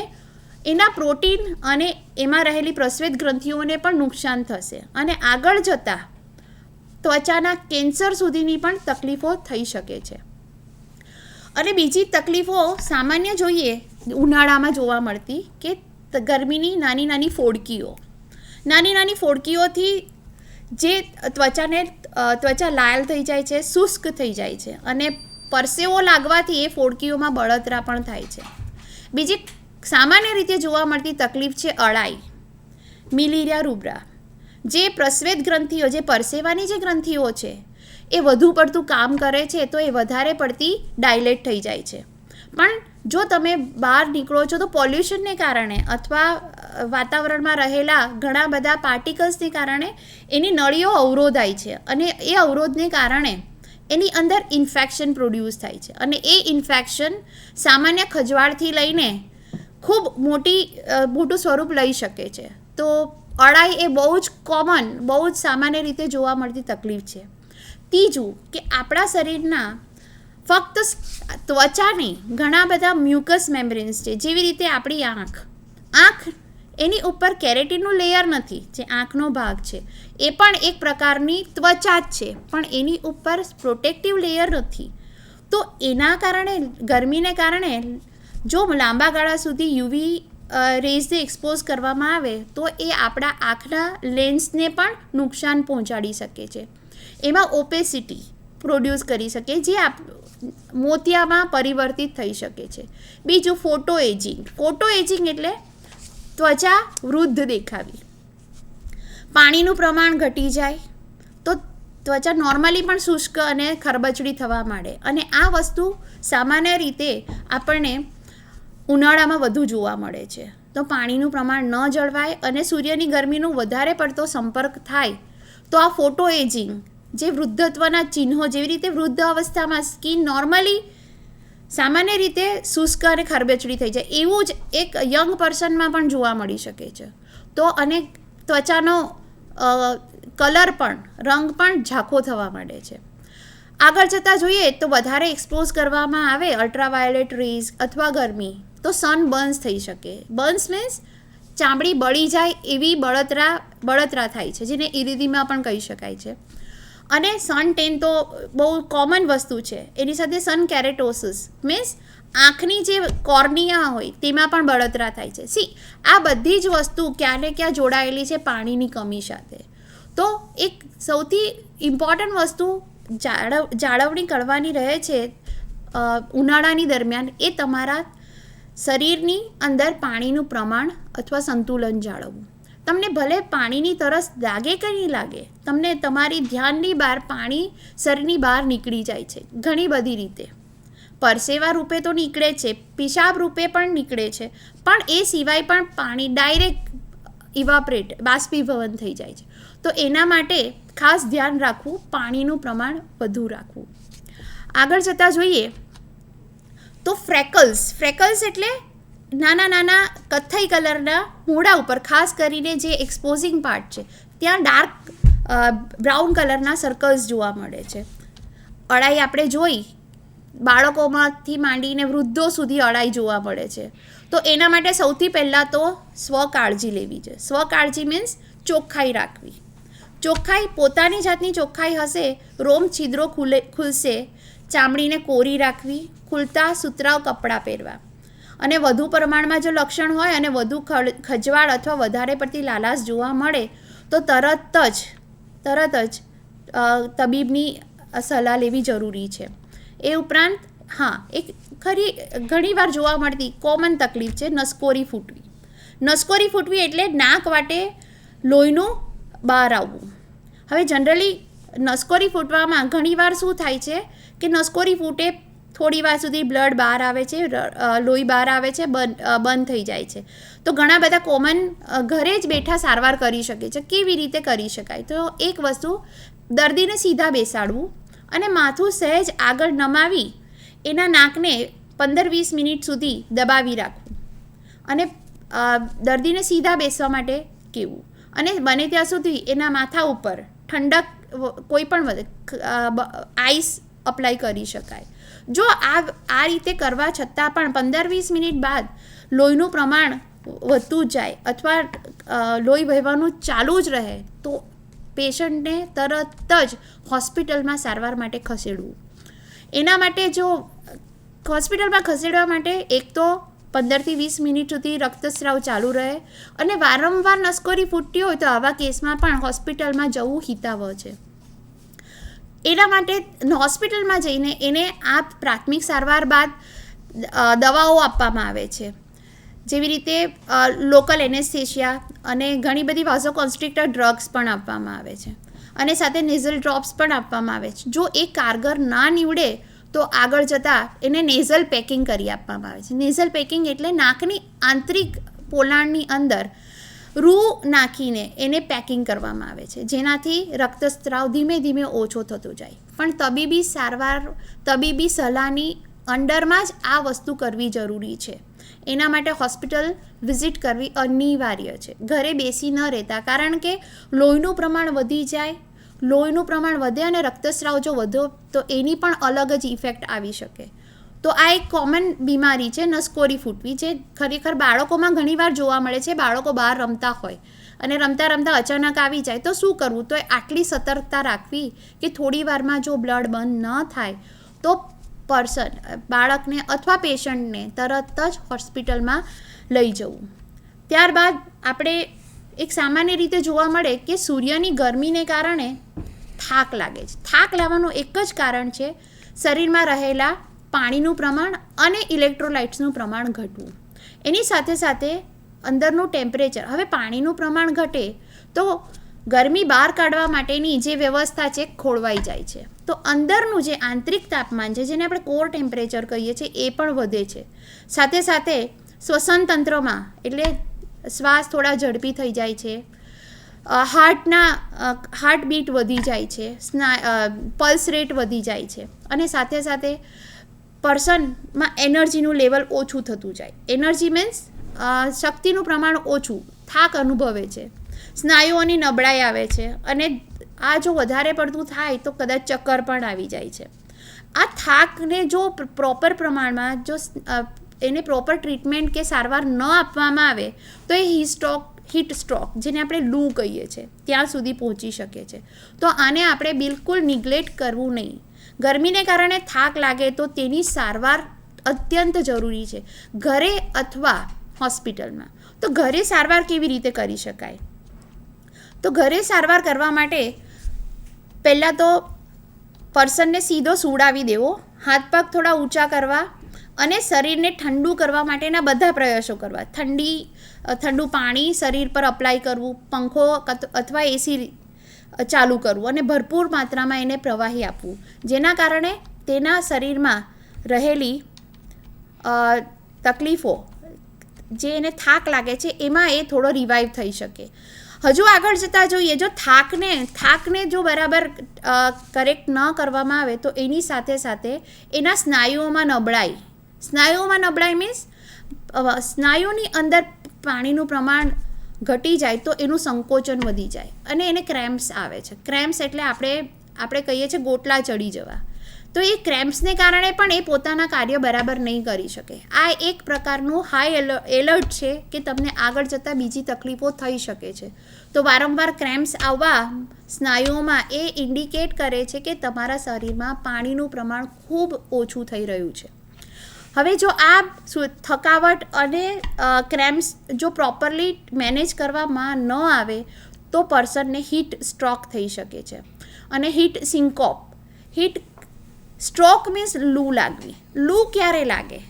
એના પ્રોટીન અને એમાં રહેલી પ્રસ્વેદ ગ્રંથિઓને પણ નુકસાન થશે અને આગળ જતાં ત્વચાના કેન્સર સુધીની પણ તકલીફો થઈ શકે છે. અને બીજી તકલીફો સામાન્ય જોઈએ ઉનાળામાં જોવા મળતી કે ગરમીની નાની નાની ફોડકીઓથી જે ત્વચા લાલ થઈ જાય છે, શુષ્ક થઈ જાય છે અને પરસેવો લાગવાથી એ ફોડકીઓમાં બળતરા પણ થાય છે. બીજી સામાન્ય રીતે જોવા મળતી તકલીફ છે અળાઈ, મિલિરિયા રૂબ્રા. જે પ્રસ્વેદ ગ્રંથિઓ, જે પરસેવાની જે ગ્રંથિઓ છે એ વધુ પડતું કામ કરે છે તો એ વધારે પડતી ડાયલેટ થઈ જાય છે. પણ જો તમે બહાર નીકળો છો તો પોલ્યુશનને કારણે અથવા વાતાવરણમાં રહેલા ઘણા બધા પાર્ટિકલ્સને કારણે એની નળીઓ અવરોધાય છે અને એ અવરોધને કારણે એની અંદર ઇન્ફેક્શન પ્રોડ્યુસ થાય છે અને એ ઇન્ફેક્શન સામાન્ય ખજવાળથી લઈને ખૂબ મોટું સ્વરૂપ લઈ શકે છે. તો અળાઈ એ બહુ જ કોમન, બહુ જ સામાન્ય રીતે જોવા મળતી તકલીફ છે. ત્રીજું કે આપણા શરીરના ફક્ત ત્વચા નહીં, ઘણા બધા મ્યુકસ મેમ્બ્રેન્સ છે. જેવી રીતે આપણી આંખ એની ઉપર કેરેટીનનું લેયર નથી, જે આંખનો ભાગ છે એ પણ એક પ્રકારની ત્વચા જ છે, પણ એની ઉપર પ્રોટેક્ટિવ લેયર નથી. તો એના કારણે, ગરમીને કારણે જો લાંબા ગાળા સુધી યુવી રેઝને એક્સપોઝ કરવામાં આવે તો એ આપણા આંખના લેન્સને પણ નુકસાન પહોંચાડી શકે છે. એમાં ઓપેસિટી પ્રોડ્યુસ કરી શકે, જે મોતિયામાં પરિવર્તિત થઈ શકે છે. બીજું ફોટો એજિંગ એટલે ત્વચા વૃદ્ધ દેખાવી. પાણીનું પ્રમાણ ઘટી જાય તો ત્વચા નોર્મલી પણ શુષ્ક અને ખરબચડી થવા માંડે. અને આ વસ્તુ સામાન્ય રીતે આપણને ઉનાળામાં વધુ જોવા મળે છે. તો પાણીનું પ્રમાણ ન જળવાય અને સૂર્યની ગરમીનો વધારે પડતો સંપર્ક થાય તો આ ફોટો એજિંગ, જે વૃદ્ધત્વના ચિહ્નો, જેવી રીતે વૃદ્ધ અવસ્થામાં સ્કિન નોર્મલી સામાન્ય રીતે શુષ્ક અને ખરબચડી થઈ જાય, એવું જ એક યંગ પર્સનમાં પણ જોવા મળી શકે છે. તો અને ત્વચાનો કલર પણ, રંગ પણ ઝાંખો થવા માંડે છે. આગળ જતાં જોઈએ તો વધારે એક્સપોઝ કરવામાં આવે અલ્ટ્રાવાયોલેટ રેઝ અથવા ગરમી તો સન બર્ન્સ થઈ શકે. બર્ન્સ મીન્સ ચામડી બળી જાય એવી બળતરા થાય છે, જેને ઇરિદિમા પણ કહી શકાય છે. અને સન ટેન તો બહુ કોમન વસ્તુ છે. એની સાથે સન કેરેટોસિસ મીન્સ આંખની જે કોર્નિયા હોય તેમાં પણ બળતરા થાય છે. આ બધી જ વસ્તુ ક્યાં ને ક્યાં જોડાયેલી છે પાણીની કમી સાથે. તો એક સૌથી ઇમ્પોર્ટન્ટ વસ્તુ જાળવણી કરવાની રહે છે ઉનાળાની દરમિયાન, એ તમારા શરીરની અંદર પાણીનું પ્રમાણ અથવા સંતુલન જાળવવું. તમને ભલે પાણીની તરસ લાગે કે નહીં લાગે, તમને તમારી ધ્યાનની બહાર પાણી શરીરની બહાર નીકળી જાય છે ઘણી બધી રીતે. પરસેવા રૂપે તો નીકળે છે, પિશાબ રૂપે પણ નીકળે છે, પણ એ સિવાય પણ પાણી ડાયરેક્ટ ઇવાપરેટ, બાષ્પીભવન થઈ જાય છે. તો એના માટે ખાસ ધ્યાન રાખવું, પાણીનું પ્રમાણ વધુ રાખવું. આગળ જતાં જોઈએ તો ફ્રેકલ્સ એટલે નાના નાના કથ્થઈ કલરના મોઢા ઉપર, ખાસ કરીને જે એક્સપોઝિંગ પાર્ટ છે ત્યાં ડાર્ક બ્રાઉન કલરના સર્કલ્સ જોવા મળે છે. અળાઈ આપણે જોઈ, બાળકોમાંથી માંડીને વૃદ્ધો સુધી અળાઈ જોવા મળે છે. તો એના માટે સૌથી પહેલાં તો સ્વકાળજી લેવી છે. સ્વકાળજી મીન્સ ચોખ્ખાઈ રાખવી. ચોખ્ખાઈ, પોતાની જાતની ચોખ્ખાઈ હશે, રોમ છિદ્રો ખુલશે, ચામડીને કોરી રાખવી, ખુલતા સુતરાઉ કપડાં પહેરવા. અને વધુ પ્રમાણમાં જો લક્ષણ હોય અને વધુ ખજવાળ અથવા વધારે પડતી લાલાશ જોવા મળે તો તરત જ તબીબની સલાહ લેવી જરૂરી છે. એ ઉપરાંત એક ઘણીવાર જોવા મળતી કોમન તકલીફ છે નસકોરી ફૂટવી. નસકોરી ફૂટવી એટલે નાક વાટે લોહીનું બહાર આવવું. હવે જનરલી નસકોરી ફૂટવામાં ઘણીવાર શું થાય છે કે નસકોરી ફૂટે, થોડી વાર સુધી બ્લડ બહાર આવે છે, લોહી બહાર આવે છે, બંધ થઈ જાય છે. તો ઘણા બધા કોમન ઘરે જ બેઠા સારવાર કરી શકે છે. કેવી રીતે કરી શકાય? તો એક વસ્તુ, દર્દીને સીધા બેસાડવું અને માથું સહેજ આગળ નમાવી એના નાકને 15-20 મિનિટ સુધી દબાવી રાખવું અને દર્દીને સીધા બેસવા માટે કહેવું. અને બને ત્યાં સુધી એના માથા ઉપર ઠંડક, કોઈ પણ આઈસ અપ્લાય કરી શકાય. જો આ રીતે કરવા છતાં પણ 15-20 મિનિટ બાદ લોહીનું પ્રમાણ વધતું જાય અથવા લોહી વહેવાનું ચાલુ જ રહે તો પેશન્ટને તરત જ હોસ્પિટલમાં સારવાર માટે ખસેડવું. એના માટે જો હોસ્પિટલમાં ખસેડવા માટે એક તો 15-20 મિનિટ સુધી રક્તસ્રાવ ચાલુ રહે અને વારંવાર નસકોરી ફૂટતી હોય તો આવા કેસમાં પણ હોસ્પિટલમાં જવું હિતાવહ છે. એના માટે હોસ્પિટલમાં જઈને એને આ પ્રાથમિક સારવાર બાદ દવાઓ આપવામાં આવે છે. જેવી રીતે લોકલ એનેસ્થેશિયા અને ઘણી બધી વાઝોકોન્સ્ટ્રિક્ટર ડ્રગ્સ પણ આપવામાં આવે છે અને સાથે નેઝલ ડ્રોપ્સ પણ આપવામાં આવે છે. જો એ કારગર ના નીવડે તો આગળ જતાં એને નેઝલ પેકિંગ કરી આપવામાં આવે છે. નેઝલ પેકિંગ એટલે નાકની આંતરિક પોલાણની અંદર રૂ નાખીને એને પેકિંગ કરવામાં આવે છે, જેનાથી રક્તસ્રાવ ધીમે ધીમે ઓછો થતો જાય. પણ તબીબી સલાહની અંડરમાં જ આ વસ્તુ કરવી જરૂરી છે. એના માટે હોસ્પિટલ વિઝિટ કરવી અનિવાર્ય છે. ઘરે બેસી ન રહેતા, કારણ કે લોહીનું પ્રમાણ વધી જાય, લોહીનું પ્રમાણ વધે અને રક્તસ્રાવ જો વધ્યો તો એની પણ અલગ જ ઇફેક્ટ આવી શકે. તો આ એક કોમન બીમારી છે નસકોરી ફૂટવી, જે ખરેખર બાળકોમાં ઘણીવાર જોવા મળે છે. બાળકો બહાર રમતા હોય અને રમતા રમતા અચાનક આવી જાય તો શું કરવું? તો આટલી સતર્કતા રાખવી કે થોડી વારમાં જો બ્લડ બંધ ન થાય તો બાળકને અથવા પેશન્ટને તરત જ હોસ્પિટલમાં લઈ જવું. ત્યારબાદ આપણે એક સામાન્ય રીતે જોવા મળે કે સૂર્યની ગરમીને કારણે થાક લાગે છે. થાક લાવવાનું એક જ કારણ છે શરીરમાં રહેલા પાણીનું પ્રમાણ અને ઇલેક્ટ્રોલાઇટ્સનું પ્રમાણ ઘટવું. એની સાથે સાથે અંદરનું ટેમ્પરેચર. હવે પાણીનું પ્રમાણ ઘટે તો ગરમી બહાર કાઢવા માટેની જે વ્યવસ્થા છે ખોળવાઈ જાય છે. તો અંદરનું જે આંતરિક તાપમાન છે, જેને આપણે કોર ટેમ્પરેચર કહીએ છીએ, એ પણ વધે છે. સાથે સાથે શ્વસન તંત્રમાં, એટલે શ્વાસ થોડા ઝડપી થઈ જાય છે, હાર્ટબીટ વધી જાય છે, પલ્સ રેટ વધી જાય છે, અને સાથે સાથે પર્સનમાં એનર્જીનું લેવલ ઓછું થતું જાય. એનર્જી મીન્સ શક્તિનું પ્રમાણ ઓછું, થાક અનુભવે છે, સ્નાયુઓની નબળાઈ આવે છે, અને આ જો વધારે પડતું થાય તો કદાચ ચક્કર પણ આવી જાય છે. આ થાકને જો પ્રોપર પ્રમાણમાં જો એને પ્રોપર ટ્રીટમેન્ટ કે સારવાર ન આપવામાં આવે તો એ હીટ સ્ટ્રોક, જેને આપણે લૂ કહીએ છીએ, ત્યાં સુધી પહોંચી શકે છે. તો આને આપણે બિલકુલ નિગ્લેક્ટ કરવું નહીં. ગરમીને કારણે થાક લાગે તો તેની સારવાર અત્યંત જરૂરી છે, ઘરે અથવા હોસ્પિટલમાં. તો ઘરે સારવાર કેવી રીતે કરી શકાય? તો ઘરે સારવાર કરવા માટે પહેલાં તો પર્સનને સીધો સુવડાવી દેવો, હાથ પગ થોડા ઊંચા કરવા, અને શરીરને ઠંડુ કરવા માટેના બધા પ્રયાસો કરવા. ઠંડુ પાણી શરીર પર અપ્લાય કરવું, પંખો અથવા એસી ચાલુ કરવું, અને ભરપૂર માત્રામાં એને પ્રવાહી આપવું, જેના કારણે તેના શરીરમાં રહેલી તકલીફો, જે એને થાક લાગે છે, એમાં એ થોડો રિવાઈવ થઈ શકે. હજુ આગળ જતાં જોઈએ, જો થાકને જો બરાબર કરેક્ટ ન કરવામાં આવે તો એની સાથે સાથે એના સ્નાયુઓમાં નબળાઈ મીન્સ સ્નાયુની અંદર પાણીનું પ્રમાણ ઘટી જાય તો એનું સંકોચન વધી જાય અને એને ક્રેમ્પ્સ આવે છે. ક્રેમ્પ્સ એટલે આપણે કહીએ છીએ ગોટલા ચડી જવા. તો એ ક્રેમ્પ્સને કારણે પણ એ પોતાના કાર્ય બરાબર નહીં કરી શકે. આ એક પ્રકારનું હાઈ એલર્ટ છે કે તમને આગળ જતાં બીજી તકલીફો થઈ શકે છે. તો વારંવાર ક્રેમ્પ્સ આવવા સ્નાયુઓમાં એ ઇન્ડિકેટ કરે છે કે તમારા શરીરમાં પાણીનું પ્રમાણ ખૂબ ઓછું થઈ રહ્યું છે. હવે જો આ થકાવટ અને ક્રેમ્પ્સ જો પ્રોપરલી મેનેજ કરવામાં ન આવે તો પર્સનને હીટ સ્ટ્રોક થઈ શકે છે, અને હીટ સ્ટ્રોક મીન્સ લૂ લાગવી. લૂ ક્યારે લાગે?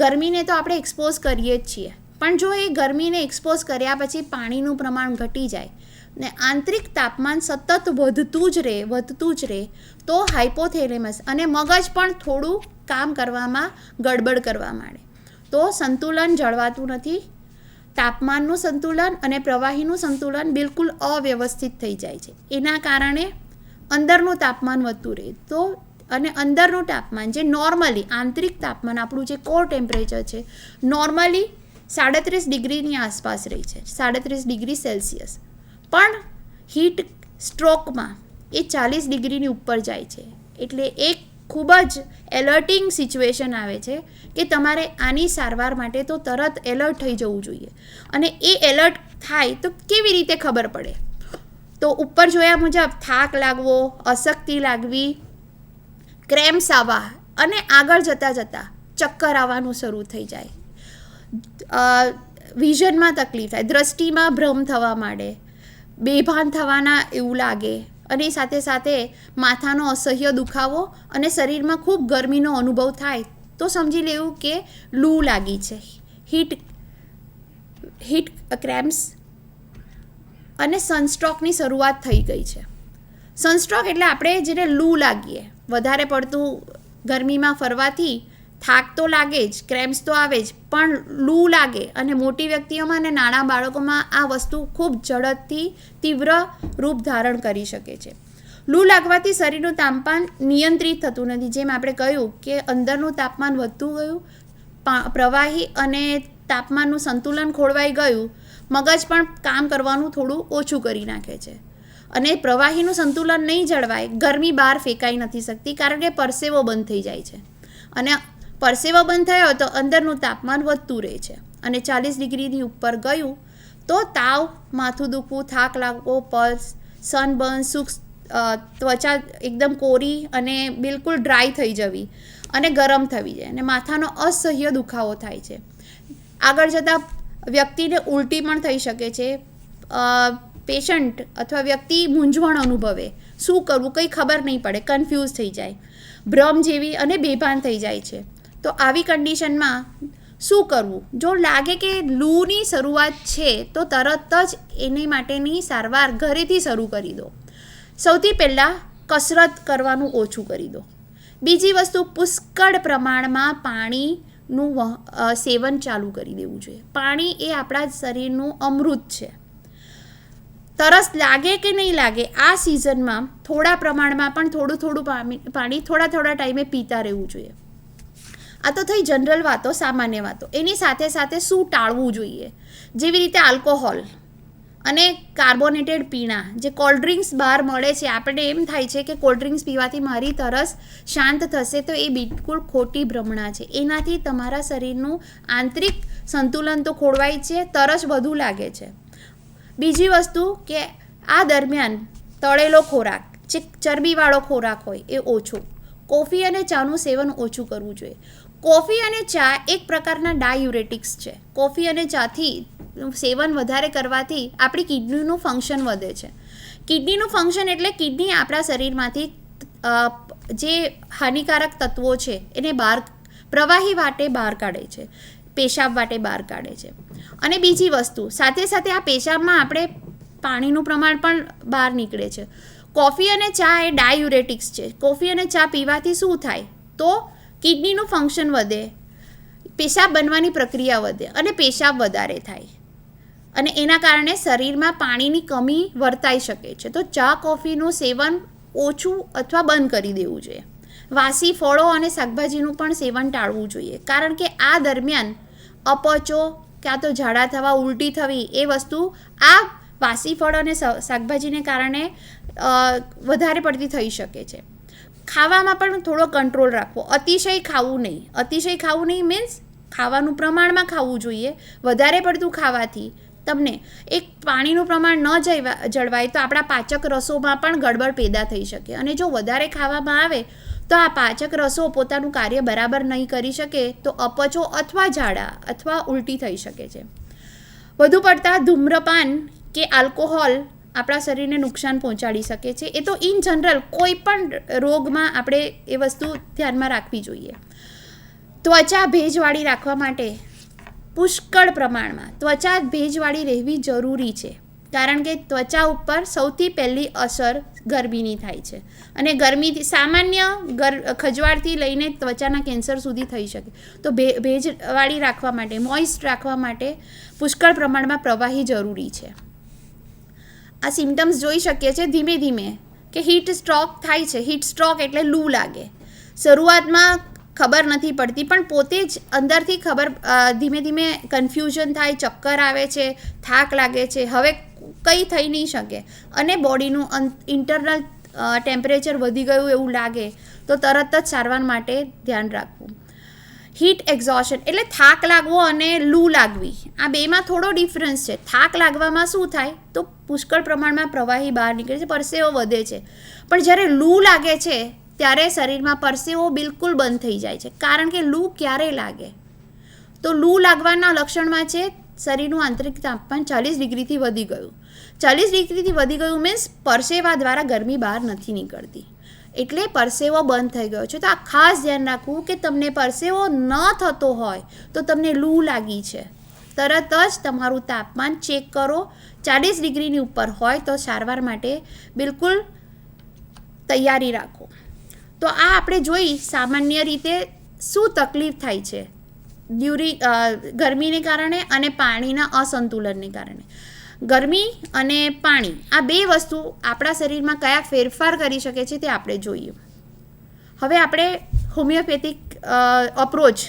ગરમીને તો આપણે એક્સપોઝ કરીએ જ છીએ, પણ જો એ ગરમીને એક્સપોઝ કર્યા પછી પાણીનું પ્રમાણ ઘટી જાય ને આંતરિક તાપમાન સતત વધતું જ રહે તો હાઇપોથેલેમસ અને મગજ પણ થોડું કામ કરવામાં ગડબડ કરવા માંડે. તો સંતુલન જળવાતું નથી. તાપમાનનું સંતુલન અને પ્રવાહીનું સંતુલન બિલકુલ અવ્યવસ્થિત થઈ જાય છે. એના કારણે અંદરનું તાપમાન વધતું રહે. તો અને અંદરનું તાપમાન જે નોર્મલી આંતરિક તાપમાન આપણું જે કોર ટેમ્પરેચર છે, નોર્મલી 37 ડિગ્રીની આસપાસ રહી છે, 37 ડિગ્રી સેલ્સિયસ. પણ હીટ સ્ટ્રોકમાં એ 40 ડિગ્રીની ઉપર જાય છે. એટલે એક ખૂબ જ એલર્ટિંગ સિચ્યુએશન આવે છે કે તમારે આની સારવાર માટે તો તરત એલર્ટ થઈ જવું જોઈએ. અને એ એલર્ટ થાય તો કેવી રીતે ખબર પડે? તો ઉપર જોયા મુજબ થાક લાગવો, અશક્તિ લાગવી, ક્રેમ્પ્સ આવવા, અને આગળ જતાં ચક્કર આવવાનું શરૂ થઈ જાય, વિઝનમાં તકલીફ થાય, દ્રષ્ટિમાં ભ્રમ થવા માંડે, બેભાન થવાના એવું લાગે, અને સાથે સાથે માથાનો અસહ્ય દુખાવો અને શરીરમાં ખૂબ ગરમીનો અનુભવ થાય તો સમજી લેવું કે લૂ લાગી છે. હીટ ક્રેમ્પ્સ અને સનસ્ટ્રોકની શરૂઆત થઈ ગઈ છે. સનસ્ટ્રોક એટલે આપણે જેને લૂ લાગીએ, વધારે પડતું ગરમીમાં ફરવાથી થાક તો લાગે જ, ક્રેમ્પ્સ તો આવે જ, પણ લૂ લાગે. અને મોટી વ્યક્તિઓમાં અને નાના બાળકોમાં આ વસ્તુ ખૂબ ઝડપથી તીવ્ર રૂપ ધારણ કરી શકે છે. લૂ લાગવાથી શરીરનું તાપમાન નિયંત્રિત થતું નથી. જેમ આપણે કહ્યું કે અંદરનું તાપમાન વધતું ગયું, પ્રવાહી અને તાપમાનનું સંતુલન ખોળવાઈ ગયું, મગજ પણ કામ કરવાનું થોડું ઓછું કરી નાખે છે. અને પ્રવાહીનું સંતુલન નહીં જળવાય, ગરમી બહાર ફેંકાઈ નથી શકતી, કારણ કે પરસેવો બંધ થઈ જાય છે. અને પરસેવો બંધ થયો તો અંદરનું તાપમાન વધતું રહે છે, અને 40 ડિગ્રીની ઉપર ગયું તો તાવ, માથું દુખવું, થાક લાગવો, પલ્સ, સનબર્ન, ત્વચા એકદમ કોરી અને બિલકુલ ડ્રાય થઈ જવી અને ગરમ થવી જાય, અને માથાનો અસહ્ય દુખાવો થાય છે. આગળ જતાં વ્યક્તિને ઉલટી પણ થઈ શકે છે. પેશન્ટ અથવા વ્યક્તિ મૂંઝવણ અનુભવે, શું કરવું કંઈ ખબર નહીં પડે, કન્ફ્યુઝ થઈ જાય, ભ્રમ જેવી અને બેભાન થઈ જાય છે. તો આવી કન્ડિશનમાં શું કરવું? જો લાગે કે લૂની શરૂઆત છે તો તરત જ એની માટેની સારવાર ઘરેથી શરૂ કરી દો. સૌથી પહેલાં કસરત કરવાનું ઓછું કરી દો. બીજી વસ્તુ, પુષ્કળ પ્રમાણમાં પાણીનું સેવન ચાલુ કરી દેવું જોઈએ. પાણી એ આપણા શરીરનું અમૃત છે. તરસ લાગે કે નહીં લાગે, આ સિઝનમાં થોડા પ્રમાણમાં પણ થોડું પાણી થોડા ટાઈમે પીતા રહેવું જોઈએ. આ તો થઈ જનરલ વાતો, સામાન્ય વાતો. એની સાથે સાથે શું ટાળવું જોઈએ? જેવી રીતે આલ્કોહોલ અને કાર્બોનેટેડ પીણા, જે કોલ્ડ ડ્રિંક્સ બહાર મળે છે, આપણે એમ થાય છે કે કોલ્ડ ડ્રિંક્સ પીવાથી મારી તરસ શાંત થશે, તો એ બિલકુલ ખોટી ભ્રમણા છે. એનાથી તમારા શરીરનું આંતરિક સંતુલન તો ખોરવાય છે, તરસ વધુ લાગે છે. બીજી વસ્તુ કે આ દરમિયાન તળેલો ખોરાક, જે ચરબીવાળો ખોરાક હોય એ ઓછો. કોફી અને ચાનું સેવન ઓછું કરવું જોઈએ. કોફી અને ચા એક પ્રકારના ડાયુરેટિક્સ છે. કોફી અને ચાથી સેવન વધારે કરવાથી આપણી કિડનીનું ફંક્શન વધે છે. કિડનીનું ફંક્શન એટલે કિડની આપણા શરીરમાંથી જે હાનિકારક તત્વો છે એને પ્રવાહી વાટે બહાર કાઢે છે, પેશાબ વાટે બહાર કાઢે છે. અને બીજી વસ્તુ, સાથે સાથે આ પેશાબમાં આપણે પાણીનું પ્રમાણ પણ બહાર નીકળે છે. કોફી અને ચા એ ડાયુરેટિક્સ છે. કોફી અને ચા પીવાથી શું થાય? તો કિડનીનું ફંક્શન વધે, પેશાબ બનવાની પ્રક્રિયા વધે અને પેશાબ વધારે થાય, અને એના કારણે શરીરમાં પાણીની કમી વર્તાઈ શકે છે. તો ચા કોફીનું સેવન ઓછું અથવા બંધ કરી દેવું જોઈએ. વાસી ફળો અને શાકભાજીનું પણ સેવન ટાળવું જોઈએ, કારણ કે આ દરમિયાન અપચો, ક્યાં તો ઝાડા થવા, ઉલટી થવી, એ વસ્તુ આ વાસી ફળ અને શાકભાજીને કારણે વધારે પડતી થઈ શકે છે. ખાવામાં પણ થોડો કંટ્રોલ રાખવો. અતિશય ખાવું નહીં મીન્સ ખાવાનું પ્રમાણમાં ખાવું જોઈએ. વધારે પડતું ખાવાથી તમને એક પાણીનું પ્રમાણ ન જળવાય તો આપણા પાચક રસોમાં પણ ગડબડ પેદા થઈ શકે, અને જો વધારે ખાવામાં આવે તો આ પાચક રસો પોતાનું કાર્ય બરાબર નહીં કરી શકે, તો અપચો અથવા ઝાડા અથવા ઉલટી થઈ શકે છે. વધુ પડતા ધૂમ્રપાન કે આલ્કોહોલ આપણા શરીરને નુકસાન પહોંચાડી શકે છે. એ તો ઇન જનરલ કોઈ પણ રોગમાં આપણે એ વસ્તુ ધ્યાનમાં રાખવી જોઈએ. ત્વચા ભેજવાળી રાખવા માટે પુષ્કળ પ્રમાણમાં ત્વચા ભેજવાળી રહેવી જરૂરી છે, કારણ કે ત્વચા ઉપર સૌથી પહેલી અસર ગરમીની થાય છે, અને ગરમીથી સામાન્ય ખજવાળથી લઈને ત્વચાના કેન્સર સુધી થઈ શકે. તો ભેજવાળી રાખવા માટે, મોઇસ્ટ રાખવા માટે પુષ્કળ પ્રમાણમાં પ્રવાહી જરૂરી છે. આ સિમ્ટમ્સ જોઈ શકીએ છીએ ધીમે ધીમે કે હીટ સ્ટ્રોક થાય છે. હીટ સ્ટ્રોક એટલે લૂ લાગે. શરૂઆતમાં ખબર નથી પડતી, પણ પોતે જ અંદરથી ધીમે ધીમે કન્ફ્યુઝન થાય, ચક્કર આવે છે, થાક લાગે છે, હવે કંઈ થઈ નહીં શકે, અને બોડીનું ઇન્ટરનલ ટેમ્પરેચર વધી ગયું એવું લાગે, તો તરત જ સારવાર માટે ધ્યાન રાખવું. હીટ એક્ઝોશન એટલે થાક લાગવો અને લૂ લાગવી, આ બેમાં થોડો ડિફરન્સ છે. થાક લાગવામાં શું થાય? તો પુષ્કળ પ્રમાણમાં પ્રવાહી બહાર નીકળે છે, પરસેવો વધે છે. પણ જ્યારે લૂ લાગે છે ત્યારે શરીરમાં પરસેવો બિલકુલ બંધ થઈ જાય છે. કારણ કે લૂ ક્યારે લાગે? તો લૂ લાગવાના લક્ષણમાં છે શરીરનું આંતરિક તાપમાન 40 ડિગ્રીથી વધી ગયું. 40 ડિગ્રીથી વધી ગયું મીન્સ પરસેવા દ્વારા ગરમી બહાર નથી નીકળતી, એટલે પરસેવો બંધ થઈ ગયો છે. તો આ ખાસ ધ્યાન રાખવું કે તમને પરસેવો ન થતો હોય તો તમને લૂ લાગી છે. તરત જ તમારું તાપમાન ચેક કરો. 40 ડિગ્રીની ઉપર હોય તો સારવાર માટે બિલકુલ તૈયારી રાખો. તો આ આપણે જોઈ સામાન્ય રીતે શું તકલીફ થાય છે ગરમીને કારણે અને પાણીના અસંતુલનને કારણે. ગરમી અને પાણી આ બે વસ્તુ આપણા શરીરમાં કયા ફેરફાર કરી શકે છે તે આપણે જોઈએ. હવે આપણે હોમિયોપેથિક અપ્રોચ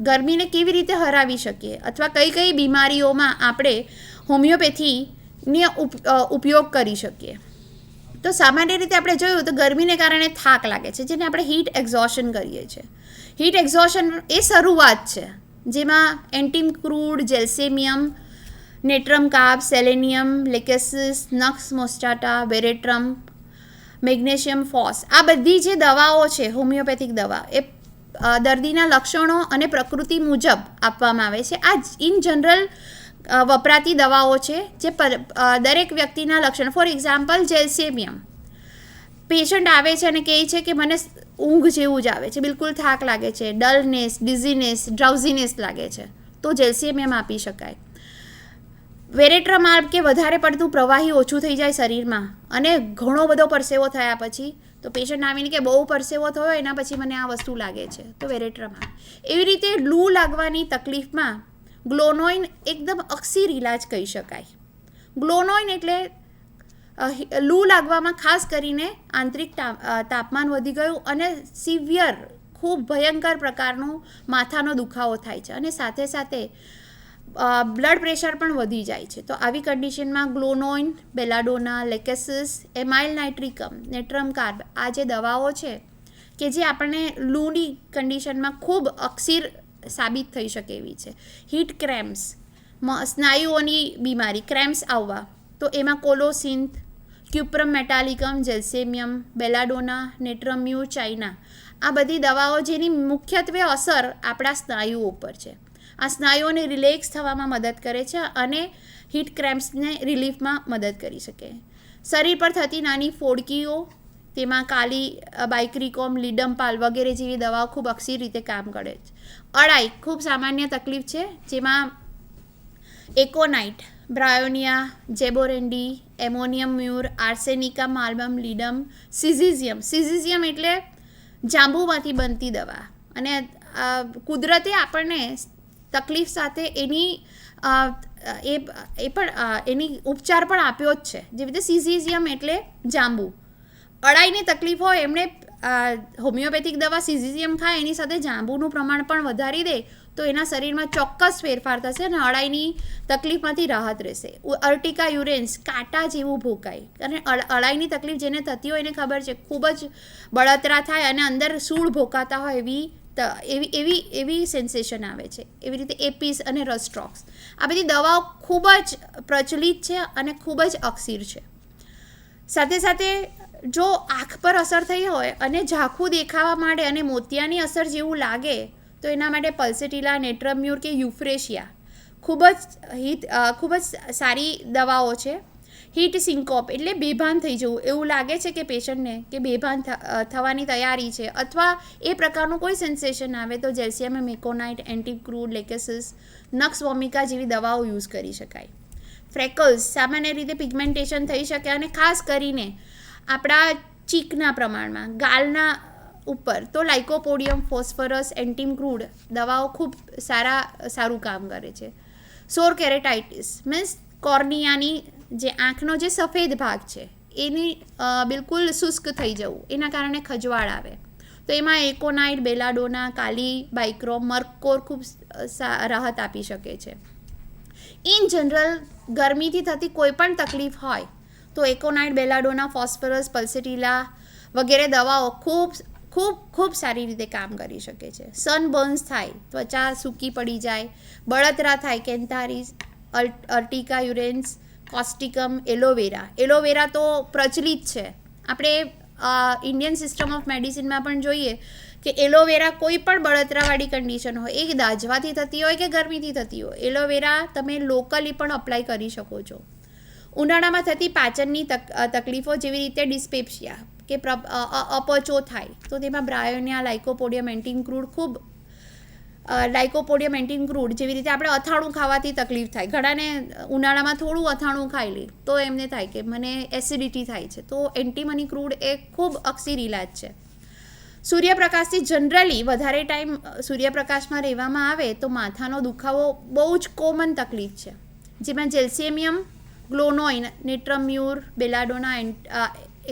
ગરમીને કેવી રીતે હરાવી શકીએ, અથવા કઈ કઈ બીમારીઓમાં આપણે હોમિયોપેથીનો ઉપયોગ કરી શકીએ. તો સામાન્ય રીતે આપણે જોયું તો ગરમીને કારણે થાક લાગે છે, જેને આપણે હીટ એક્ઝોશન કરીએ છીએ. હીટ એક્ઝોશન એ શરૂઆત છે, જેમાં એન્ટીમક્રૂડ, જેલ્સેમિયમ, નેટ્રમ કાર્બ, સેલેનિયમ, લેકેસિસ, નક્સ મોસ્ટાટા, વેરેટ્રમ, મેગ્નેશિયમ ફોસ, આ બધી જે દવાઓ છે હોમિયોપેથિક દવા, એ દર્દીના લક્ષણો અને પ્રકૃતિ મુજબ આપવામાં આવે છે. આ ઇન જનરલ વપરાતી દવાઓ છે, જે દરેક વ્યક્તિના લક્ષણ. ફોર એક્ઝામ્પલ જેલ્સેમિયમ, પેશન્ટ આવે છે અને કહે છે કે મને ઊંઘ જેવું જ આવે છે, બિલકુલ થાક લાગે છે, ડલનેસ, ડિઝીનેસ, ડ્રાઉઝીનેસ લાગે છે, તો જેલ્સિયમ આપી શકાય. વેરેટ્રમાબ કે વધારે પડતું પ્રવાહી ઓછું થઈ જાય શરીરમાં અને ઘણો બધો પરસેવો થયા પછી તો પેશન્ટ આવીને કે બહુ પરસેવો થયો એના પછી મને આ વસ્તુ લાગે છે, તો વેરેટ્રમાબ. એવી રીતે લૂ લાગવાની તકલીફમાં ગ્લોનોઇન એકદમ અક્સિર ઇલાજ કહી શકાય. ગ્લોનોઇન એટલે લૂ લાગવામાં ખાસ કરીને આંતરિક તાપમાન વધી ગયું અને સિવિયર ખૂબ ભયંકર પ્રકારનો માથાનો દુખાવો થાય છે અને સાથે સાથે બ્લડ પ્રેશર પણ વધી જાય છે. તો આવી કન્ડિશનમાં ગ્લોનોઇન, બેલાડોના, લેકેસિસ, એમાઇલ નાઇટ્રિકમ, નેટ્રમ કાર્બ આ જે દવાઓ છે કે જે આપણને લૂની કન્ડિશનમાં ખૂબ અક્સિર સાબિત થઈ શકે એવી છે. હીટ ક્રેમ્પ્સ, સ્નાયુઓની બીમારી, ક્રેમ્પ્સ આવવા, તો એમાં કોલોસિન્થ, ક્યુપ્રમ મેટાલિકમ, જેલ્સેમિયમ, બેલાડોના, નેટ્રમ્યુ, ચાઇના આ બધી દવાઓ જેની મુખ્યત્વે અસર આપણા સ્નાયુઓ ઉપર છે. આ સ્નાયુઓને રિલેક્સ થવામાં મદદ કરે છે અને હીટ ક્રેમ્પ્સને રિલીફમાં મદદ કરી શકે. શરીર પર થતી નાની ફોડકીઓ, તેમાં કાલી, બાઇક્રિકોમ, લીડમપાલ વગેરે જેવી દવાઓ ખૂબ અક્ષી રીતે કામ કરે છે. અળાઈ ખૂબ સામાન્ય તકલીફ છે, જેમાં એકોનાઇટ, બ્રાયોનિયા, જેબોરેન્ડી, એમોનિયમ મ્યુર, આર્સેનિકા, માલ્બમ, લીડમ, સિઝિઝિયમ એટલે જાંબુમાંથી બનતી દવા. અને કુદરતે આપણને તકલીફ સાથે એની એની ઉપચાર પણ આપ્યો જ છે. જેવી રીતે સિઝિઝિયમ એટલે જાંબુ. અળાઈની તકલીફ હોય એમણે હોમિયોપેથિક દવા સિઝિઝિયમ ખાય એની સાથે જાંબુનું પ્રમાણ પણ વધારી દે તો એના શરીરમાં ચોક્કસ ફેરફાર થશે અને અળાઈની તકલીફમાંથી રાહત રહેશે. અર્ટિકા યુરેન્સ કાંટા જેવું ભોકાય, અને અળાઈની તકલીફ જેને થતી હોય એને ખબર છે ખૂબ જ બળતરા થાય અને અંદર સૂળ ભોકાતા હોય એવી સેન્સેશન આવે છે. એવી રીતે એપિસ અને રસ્ટ્રોક્સ આ બધી દવાઓ ખૂબ જ પ્રચલિત છે અને ખૂબ જ અક્સિર છે. સાથે સાથે જો આંખ પર અસર થઈ હોય અને ઝાંખું દેખાવા માંડે અને મોતિયાની અસર જેવું લાગે તો એના માટે પલ્સેટિલા, નેટ્રમ્યુર કે યુફ્રેશિયા ખૂબ જ સારી દવાઓ છે. હીટ સિન્કોપ એટલે બેભાન થઈ જવું, એવું લાગે છે કે પેશન્ટને કે બેભાન થવાની તૈયારી છે અથવા એ પ્રકારનું કોઈ સેન્સેશન આવે તો જેલ્સિયમ, મેકોનાઇટ, એન્ટીક્રૂડ, લેકેસિસ, નક્સ વોમિકા જેવી દવાઓ યુઝ કરી શકાય. ફ્રેકલ્સ સામાન્ય રીતે પિગમેન્ટેશન થઈ શકે અને ખાસ કરીને આપણા ચીકના પ્રમાણમાં, ગાલના ઉપર તો લાઇકોપોડિયમ, ફોસ્ફરસ, એન્ટીક્રૂડ દવાઓ ખૂબ સારું કામ કરે છે. સોર કેરેટાઇટિસ મીન્સ કોર્નિયાની જે આંખનો જે સફેદ ભાગ છે એની બિલકુલ શુષ્ક થઈ જવું, એના કારણે ખજવાળ આવે તો એમાં એકોનાઇટ, બેલાડોના, કાલી, બાઇક્રોમ, મર્કોર ખૂબ રાહત આપી શકે છે. ઇન જનરલ ગરમીથી થતી કોઈ પણ તકલીફ હોય તો એકોનાઇટ, બેલાડોના, ફોસ્ફરસ, પલ્સેટિલા વગેરે દવાઓ ખૂબ સારી રીતે કામ કરી શકે છે. સનબર્ન્સ થાય, ત્વચા સૂકી પડી જાય, બળતરા થાય, કેન્થારીસ, અર્ટિકા યુરેન્સ, કોસ્ટિકમ, એલોવેરા તો પ્રચલિત છે. આપણે ઇન્ડિયન સિસ્ટમ ઓફ મેડિસિનમાં પણ જોઈએ કે એલોવેરા કોઈ પણ બળતરાવાળી કન્ડિશન હોય, એ દાજવાથી થતી હોય કે ગરમીથી થતી હોય, એલોવેરા તમે લોકલી પણ અપ્લાય કરી શકો છો. ઉનાળામાં થતી પાચનની તકલીફો જેવી રીતે ડિસ્પેપ્સિયા કે અપચો થાય તો તેમાં બ્રાયોનિયા, લાઇકોપોડિયમ, એન્ટીક્રૂડ જેવી રીતે આપણે અથાણું ખાવાથી તકલીફ થાય. ઘણાને ઉનાળામાં થોડું અથાણું ખાઈ લે તો એમને થાય કે મને એસિડિટી થાય છે, તો એન્ટીમનીક્રૂડ એ ખૂબ અક્સિર ઇલાજ છે. સૂર્યપ્રકાશથી જનરલી વધારે ટાઈમ સૂર્યપ્રકાશમાં રહેવામાં આવે તો માથાનો દુખાવો બહુ જ કોમન તકલીફ છે, જેમાં જેલ્સેમિયમ, ગ્લોનોઇન, નેટ્રમ્યુર, બેલાડોના,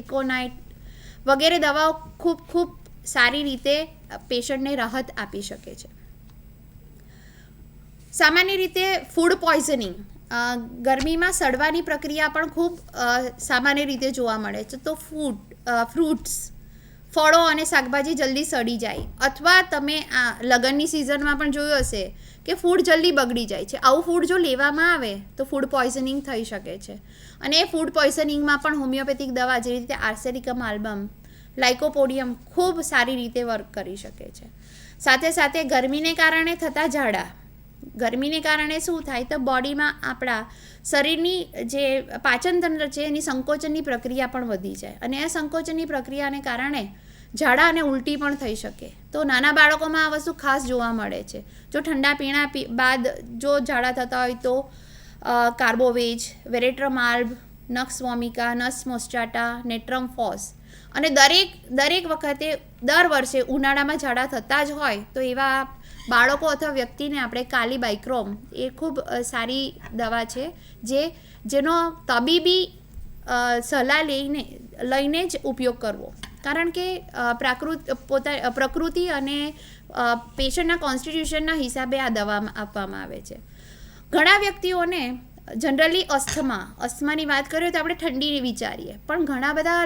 એકોનાઇટ વગેરે દવાઓ ખૂબ સારી રીતે પેશન્ટને રાહત આપી શકે છે. સામાન્ય રીતે ફૂડ પોઈઝનિંગ, ગરમીમાં સડવાની પ્રક્રિયા પણ ખૂબ સામાન્ય રીતે જોવા મળે છે. તો ફ્રૂટ્સ, ફળો અને શાકભાજી જલ્દી સડી જાય, અથવા તમે આ લગ્નની સિઝનમાં પણ જોયું હશે કે ફૂડ જલ્દી બગડી જાય છે. આવું ફૂડ જો લેવામાં આવે તો ફૂડ પોઈઝનિંગ થઈ શકે છે. અને એ ફૂડ પોઈઝનિંગમાં પણ હોમિયોપેથિક દવા જેવી રીતે આર્સેનિકમ આલ્બમ, લાઇકોપોડિયમ ખૂબ સારી રીતે વર્ક કરી શકે છે. સાથે સાથે ગરમીને કારણે થતા ઝાડા, ગરમીને કારણે શું થાય તો બોડીમાં આપણા શરીરની જે પાચનતંત્ર છે એની સંકોચનની પ્રક્રિયા પણ વધી જાય અને એ સંકોચનની પ્રક્રિયાને કારણે ઝાડા અને ઉલટી પણ થઈ શકે. તો નાના બાળકોમાં આ વસ્તુ ખાસ જોવા મળે છે. જો ઠંડા પીણા બાદ જો ઝાડા થતા હોય તો કાર્બોવેજ, વેરેટ્રમાલ્બ, નક્સ વોમિકા, નસ મોસ્ટાટા, નેટ્રમ ફોસ અને દરેક વખતે દર વર્ષે ઉનાળામાં ઝાડા થતા જ હોય તો એવા બાળકો અથવા વ્યક્તિને આપણે કાલીબાઇક્રોમ એ ખૂબ સારી દવા છે જેનો તબીબી સલાહ લઈને જ ઉપયોગ કરવો. કારણ કે પ્રકૃતિ અને પેશન્ટના કોન્સ્ટિટ્યુશનના હિસાબે આ દવા આપવામાં આવે છે. ઘણા વ્યક્તિઓને જનરલી અસ્થમાની વાત કરીએ તો આપણે ઠંડી વિચારીએ, પણ ઘણા બધા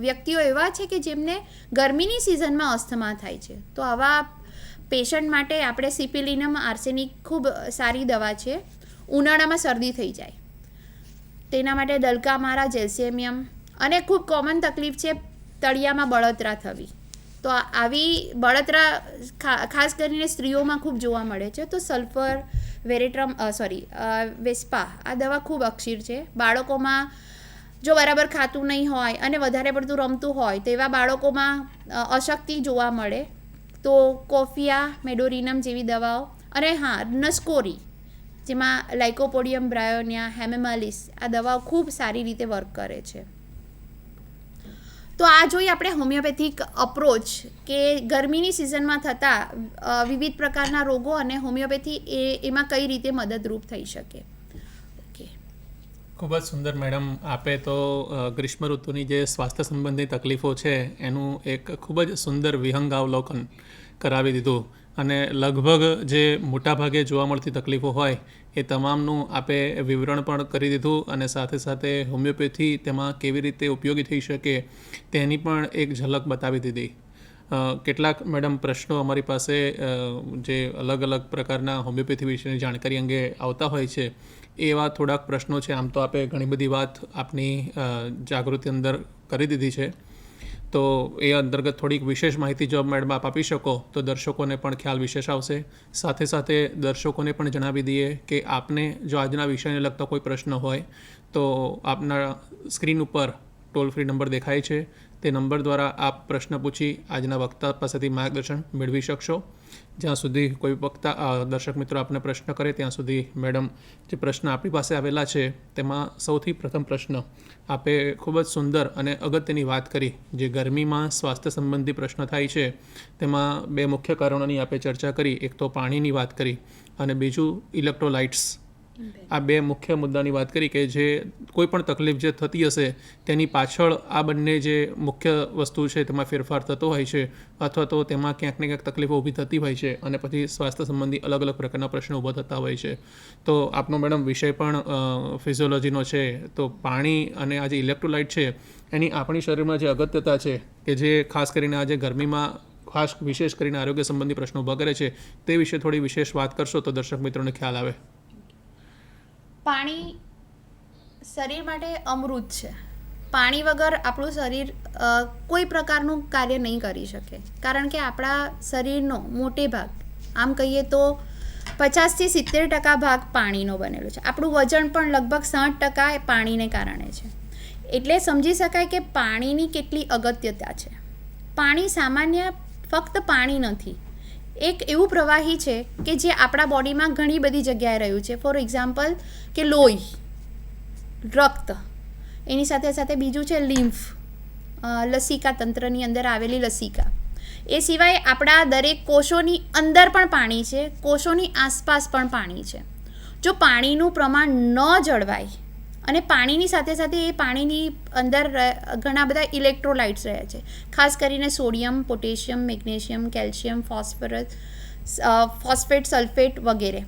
વ્યક્તિઓ એવા છે કે જેમને ગરમીની સિઝનમાં અસ્થમા થાય છે. તો આવા પેશન્ટ માટે આપણે સિપિલિનમ આર્સેનિક ખૂબ સારી દવા છે. ઉનાળામાં શરદી થઈ જાય તેના માટે દલકામારા, જેલ્સેમિયમ અને ખૂબ કોમન તકલીફ છે તળિયામાં બળતરા થવી. તો આવી બળતરા ખાસ કરીને સ્ત્રીઓમાં ખૂબ જોવા મળે છે. તો સલ્ફર વેસ્પા આ દવા ખૂબ અક્ષીર છે. બાળકોમાં જો બરાબર ખાતું નહીં હોય અને વધારે પડતું રમતું હોય તો એવા બાળકોમાં અશક્તિ જોવા મળે તો કોફિયા, મેડોરિનમ જેવી દવાઓ અને નસ્કોરી જેમાં લાઇકોપોડિયમ બ્રાયોનિયા, હેમેમાલિસ આ દવાઓ ખૂબ સારી રીતે વર્ક કરે છે. તો આ જોઈએ આપણે હોમિયોપેથિક અપ્રોચ કે ગરમીની સિઝનમાં થતા વિવિધ પ્રકારના રોગો અને હોમિયોપેથી એમાં કઈ રીતે મદદરૂપ થઈ શકે. ઓકે, ખૂબ જ સુંદર મેડમ. આપે તો ગ્રીષ્મ ઋતુની જે સ્વાસ્થ્ય સંબંધી તકલીફો છે એનું એક ખૂબ જ સુંદર વિહંગાવલોકન કરાવી દીધું અને લગભગ જે મોટાભાગે જોવા મળતી તકલીફો હોય એ તમામનું આપે વિવરણ પણ કરી દીધું અને સાથે સાથે હોમિયોપેથી તેમાં કેવી રીતે ઉપયોગી થઈ શકે તેની પણ એક ઝલક બતાવી દીધી. કેટલાક મેડમ પ્રશ્નો અમારી પાસે જે અલગ અલગ પ્રકારના હોમિયોપેથી વિશેની જાણકારી અંગે આવતા હોય છે એવા થોડાક પ્રશ્નો છે. આમ તો આપે ઘણી બધી વાત આપની જાગૃતિ અંદર કરી દીધી છે, તો એ અંતર્ગત થોડીક વિશેષ માહિતી જો મેડમ આપ આપી શકો તો દર્શકોને પણ ખ્યાલ વિશેષ આવશે. સાથે સાથે દર્શકોને પણ જણાવી દઈએ કે આપને જો આજના વિષયને લગતા કોઈ પ્રશ્ન હોય તો આપના સ્ક્રીન ઉપર ટોલ ફ્રી નંબર દેખાય છે, તે નંબર દ્વારા આપ પ્રશ્ન પૂછી આજના વક્તા પાસેથી માર્ગદર્શન મેળવી શકશો. જ્યાં સુધી કોઈ દર્શક મિત્રો આપને પ્રશ્ન કરે ત્યાં સુધી મેડમ જે પ્રશ્ન આપણી પાસે આવેલા છે તેમાં સૌથી પ્રથમ પ્રશ્ન આપે ખૂબ જ સુંદર અને અગત્યની વાત કરી. જે ગરમીમાં સ્વાસ્થ્ય સંબંધી પ્રશ્ન થાય છે તેમાં બે મુખ્ય કારણોની આપે ચર્ચા કરી. એક તો પાણીની વાત કરી અને બીજું ઇલેક્ટ્રોલાઇટ્સ. આ બે મુખ્ય મુદ્દાની વાત કરી કે જે કોઈ પણ તકલીફ જે થતી હશે તેની પાછળ આ બંને જે મુખ્ય વસ્તુ છે તેમાં ફેરફાર થતો હોય છે અથવા તો તેમાં ક્યાંક ને ક્યાંક તકલીફો ઊભી થતી હોય છે અને પછી સ્વાસ્થ્ય સંબંધી અલગ અલગ પ્રકારના પ્રશ્નો ઊભા થતા હોય છે. તો આપનો મેડમ વિષય પણ ફિઝિયોલોજીનો છે, તો પાણી અને આ જે ઇલેક્ટ્રોલાઇટ છે એની આપણી શરીરમાં જે અગત્યતા છે કે જે ખાસ કરીને આજે ગરમીમાં ખાસ વિશેષ કરીને આરોગ્ય સંબંધી પ્રશ્નો ઊભા કરે છે તે વિશે થોડી વિશેષ વાત કરશો તો દર્શક મિત્રોને ખ્યાલ આવે. પાણી શરીર માટે અમૃત છે. પાણી વગર આપણું શરીર કોઈ પ્રકારનું કાર્ય નહીં કરી શકે. કારણ કે આપણા શરીરનો મોટે ભાગ, આમ કહીએ તો 50-70% ભાગ પાણીનો બનેલો છે. આપણું વજન પણ લગભગ 60% પાણીને કારણે છે. એટલે સમજી શકાય કે પાણીની કેટલી અગત્યતા છે. પાણી સામાન્ય ફક્ત પાણી નથી, એક એવું પ્રવાહી છે કે જે આપણા બોડીમાં ઘણી બધી જગ્યાએ રહ્યું છે. ફોર એક્ઝામ્પલ કે લોહી, રક્ત, એની સાથે સાથે બીજું છે લિમ્ફ, લસિકા તંત્રની અંદર આવેલી લસિકા. એ સિવાય આપણા દરેક કોષોની અંદર પણ પાણી છે, કોષોની આસપાસ પણ પાણી છે. જો પાણીનું પ્રમાણ ન જળવાય અને પાણીની સાથે સાથે એ પાણીની અંદર ઘણા બધા ઇલેક્ટ્રોલાઇટ્સ રહે છે, ખાસ કરીને sodium, potassium, magnesium, calcium, phosphate, sulphate વગેરે.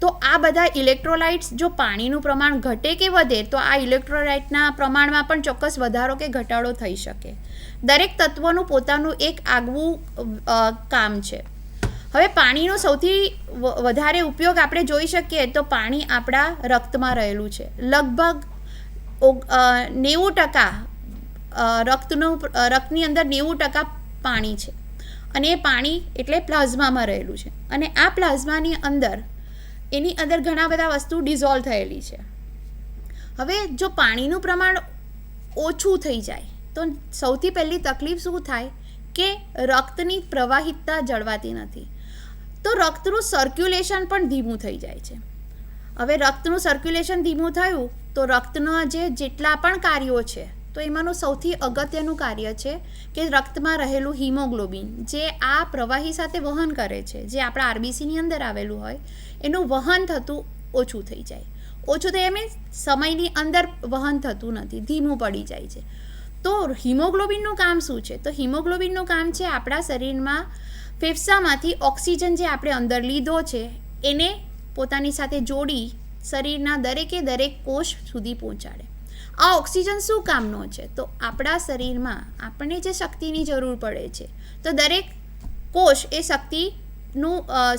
તો આ બધા ઇલેક્ટ્રોલાઇટ્સ જો પાણીનું પ્રમાણ ઘટે કે વધે તો આ ઇલેક્ટ્રોલાઇટના પ્રમાણમાં પણ ચોક્કસ વધારો કે ઘટાડો થઈ શકે. દરેક તત્વનું પોતાનું એક આગવું કામ છે. હવે પાણીનો સૌથી વધારે ઉપયોગ આપણે જોઈ શકીએ તો પાણી આપણા રક્તમાં રહેલું છે. લગભગ 90% રક્તની અંદર 90% પાણી છે અને એ પાણી એટલે પ્લાઝમામાં રહેલું છે. અને આ પ્લાઝમાની અંદર એની અંદર ઘણા બધા વસ્તુ ડિઝોલ્વ થયેલી છે. હવે જો પાણીનું પ્રમાણ ઓછું થઈ જાય તો સૌથી પહેલી તકલીફ શું થાય કે રક્તની પ્રવાહિતતા જળવાતી નથી, તો રક્તનું સર્ક્યુલેશન પણ ધીમું થઈ જાય છે. હવે રક્તનું સર્ક્યુલેશન ધીમું થયું તો રક્તના જેટલા પણ કાર્યો છે તો એમાંનું સૌથી અગત્યનું કાર્ય છે કે રક્તમાં રહેલું હિમોગ્લોબિન જે આ પ્રવાહી સાથે વહન કરે છે, જે આપણા આરબીસીની અંદર આવેલું હોય એનું વહન થતું ઓછું થઈ જાય. ઓછું થઈ મીન્સ સમયની અંદર વહન થતું નથી, ધીમું પડી જાય છે. તો હિમોગ્લોબિનનું કામ શું છે? તો હિમોગ્લોબિનનું કામ છે આપણા શરીરમાં ફેફસામાંથી ઓક્સિજન જે આપણે અંદર લીધો છે એને પોતાની સાથે જોડી શરીરના દરેકે દરેક કોષ સુધી પહોંચાડે. આ ઓક્સિજન શું કામનો છે? તો આપણા શરીરમાં આપણને જે શક્તિની જરૂર પડે છે તો દરેક કોષ એ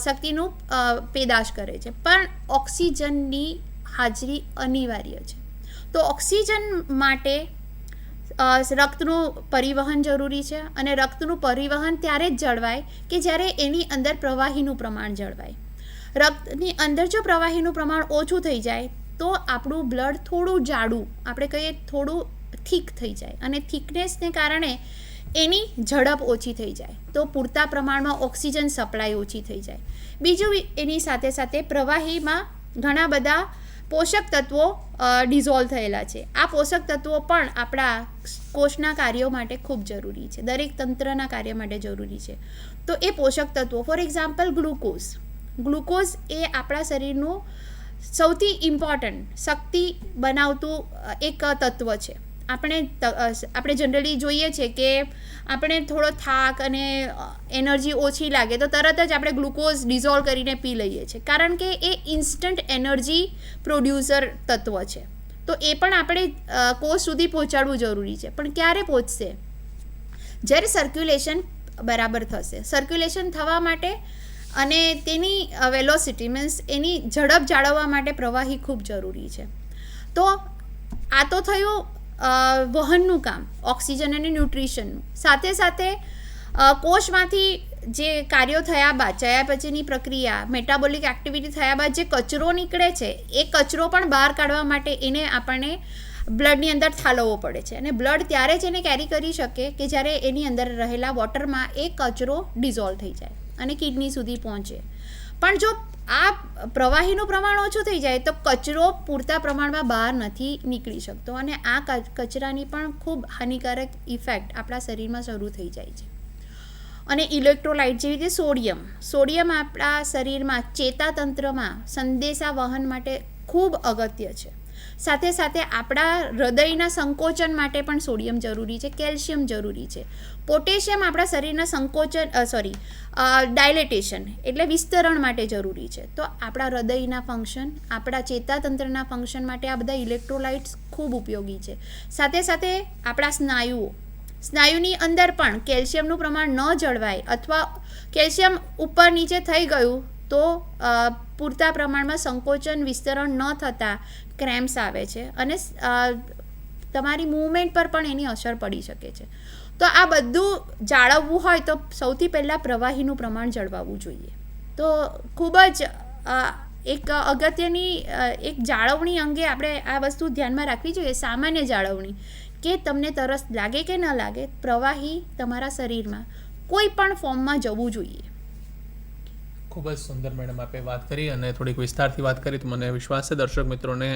શક્તિનું પેદાશ કરે છે, પણ ઓક્સિજનની હાજરી અનિવાર્ય છે. તો ઓક્સિજન માટે રક્તનું પરિવહન જરૂરી છે, અને રક્તનું પરિવહન ત્યારે જ જળવાય કે જ્યારે એની અંદર પ્રવાહીનું પ્રમાણ જળવાય. રક્તની અંદર જો પ્રવાહીનું પ્રમાણ ઓછું થઈ જાય તો આપણું બ્લડ થોડું જાડું, આપણે કહીએ થોડું થીક થઈ જાય, અને થિકનેસને કારણે એની ઝડપ ઓછી થઈ જાય, તો પૂરતા પ્રમાણમાં ઓક્સિજન સપ્લાય ઓછી થઈ જાય. બીજું એની સાથે સાથે પ્રવાહીમાં ઘણા બધા પોષક તત્વો ડિઝોલ્વ થયેલા છે. આ પોષક તત્વો પણ આપણા કોષના કાર્યો માટે ખૂબ જરૂરી છે, દરેક તંત્રના કાર્ય માટે જરૂરી છે. તો એ પોષક તત્વો ફોર એક્ઝામ્પલ ગ્લુકોઝ એ આપણા શરીરનું સૌથી ઇમ્પોર્ટન્ટ શક્તિ બનાવતું એક તત્વ છે. આપણે જનરલી જોઈએ છે કે આપણે થોડો થાક અને એનર્જી ઓછી લાગે તો તરત જ આપણે ગ્લુકોઝ ડિઝોલ્વ કરીને પી લઈએ છીએ, કારણ કે એ ઇન્સ્ટન્ટ એનર્જી પ્રોડ્યુસર તત્વ છે. તો એ પણ આપણે કોષ સુધી પહોંચાડવું જરૂરી છે. પણ ક્યારે પહોંચશે? જ્યારે સર્ક્યુલેશન બરાબર થશે. સર્ક્યુલેશન થવા માટે અને તેની વેલોસિટી મીન્સ એની ઝડપ જાળવવા માટે પ્રવાહી ખૂબ જરૂરી છે. તો આ તો થયું વહનનું કામ, ઓક્સિજન અને ન્યુટ્રિશનનું. સાથે સાથે કોષમાંથી જે કાર્યો થયા બાદ, ચયાપચયની પ્રક્રિયા, મેટાબોલિક એક્ટિવિટી થયા બાદ જે કચરો નીકળે છે એ કચરો પણ બહાર કાઢવા માટે એને આપણને બ્લડની અંદર ઠાલવવો પડે છે, અને બ્લડ ત્યારે જ એને કેરી કરી શકે કે જ્યારે એની અંદર રહેલા વોટરમાં એ કચરો ડિઝોલ્વ થઈ જાય અને કિડની સુધી પહોંચે. પણ જો આ પ્રવાહીનું પ્રમાણ ઓછું થઈ જાય તો કચરો પૂરતા પ્રમાણમાં બહાર નથી નીકળી શકતો, અને આ કચરાની પણ ખૂબ હાનિકારક ઇફેક્ટ આપણા શરીરમાં શરૂ થઈ જાય છે. અને ઇલેક્ટ્રોલાઇટ જેવી રીતે સોડિયમ આપણા શરીરમાં ચેતાતંત્રમાં સંદેશા વહન માટે ખૂબ અગત્ય છે. સાથે સાથે આપણા હૃદયના સંકોચન માટે પણ સોડિયમ જરૂરી છે, કેલ્શિયમ જરૂરી છે. પોટેશિયમ આપણા શરીરના ડાયલેટેશન એટલે વિસ્તરણ માટે જરૂરી છે. તો આપણા હૃદયના ફંક્શન, આપણા ચેતાતંત્રના ફંક્શન માટે આ બધા ઇલેક્ટ્રોલાઇટ્સ ખૂબ ઉપયોગી છે. સાથે સાથે આપણા સ્નાયુની અંદર પણ કેલ્શિયમનું પ્રમાણ ન જળવાય અથવા કેલ્શિયમ ઉપર નીચે થઈ ગયું તો પૂરતા પ્રમાણમાં સંકોચન વિસ્તરણ ન થતાં ક્રેમ્પ્સ આવે છે, અને તમારી મૂવમેન્ટ પર પણ એની અસર પડી શકે છે. તો આ બધું જાળવવું હોય તો સૌથી પહેલાં પ્રવાહીનું પ્રમાણ જળવાવું જોઈએ. તો ખૂબ જ એક અગત્યની એક જાળવણી અંગે આપણે આ વસ્તુ ધ્યાનમાં રાખવી જોઈએ, સામાન્ય જાળવણી, કે તમને તરસ લાગે કે ન લાગે, પ્રવાહી તમારા શરીરમાં કોઈ પણ ફોર્મમાં જવું જોઈએ. ખૂબ જ સુંદર મેડમ આપે વાત કરી અને થોડીક વિસ્તારથી વાત કરી, તો મને વિશ્વાસ છે દર્શક મિત્રોને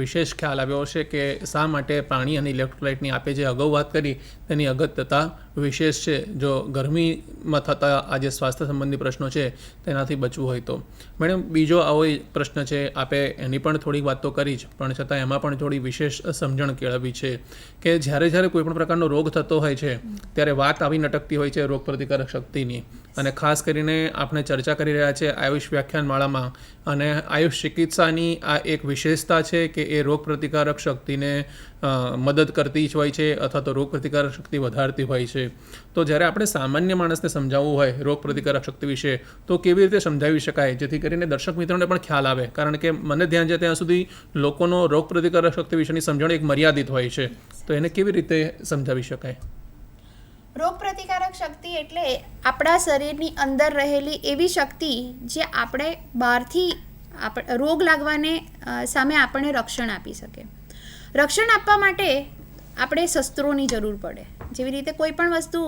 વિશેષ ખ્યાલ આવ્યો હશે કે શા માટે પાણી અને ઇલેક્ટ્રોલાઇટની આપે જે અગાઉ વાત કરી તેની અગત્યતા વિશેષ છે જો ગરમીમાં થતા આ જે સ્વાસ્થ્ય સંબંધી પ્રશ્નો છે તેનાથી બચવું હોય તો. મેડમ બીજો આવો પ્રશ્ન છે, આપે એની પણ થોડીક વાત તો કરી જ, પણ છતાં એમાં પણ થોડી વિશેષ સમજણ કેળવવી છે કે જ્યારે કોઈ પણ પ્રકારનો રોગ થતો હોય છે ત્યારે વાત આવી નટકતી હોય છે રોગ પ્રતિકારક શક્તિની, અને ખાસ કરીને આપણે ચર્ચા કરી રહ્યા છે આયુષ વ્યાખ્યાનમાળામાં, અને આયુષ ચિકિત્સાની આ એક વિશેષતા છે કે એ રોગ પ્રતિકારક શક્તિને મદદ કરતી જ હોય છે અથવા તો રોગ પ્રતિકારક શક્તિ વધારતી હોય છે. તો જ્યારે આપણે સામાન્ય માણસને સમજાવવું હોય રોગ પ્રતિકારક શક્તિ વિશે તો કેવી રીતે સમજાવી શકાય જેથી કરીને દર્શક મિત્રોને પણ ખ્યાલ આવે? કારણ કે મને ધ્યાન છે ત્યાં સુધી લોકોનો રોગ પ્રતિકારક શક્તિ વિશેની સમજણ એક મર્યાદિત હોય છે, તો એને કેવી રીતે સમજાવી શકાય? રોગ પ્રતિકારક શક્તિ એટલે આપણા શરીરની અંદર રહેલી એવી શક્તિ જે આપણે બહારથી રોગ લાગવાને સામે આપણને રક્ષણ આપી શકે. રક્ષણ આપવા માટે આપણે શસ્ત્રોની જરૂર પડે. જેવી રીતે કોઈ પણ વસ્તુ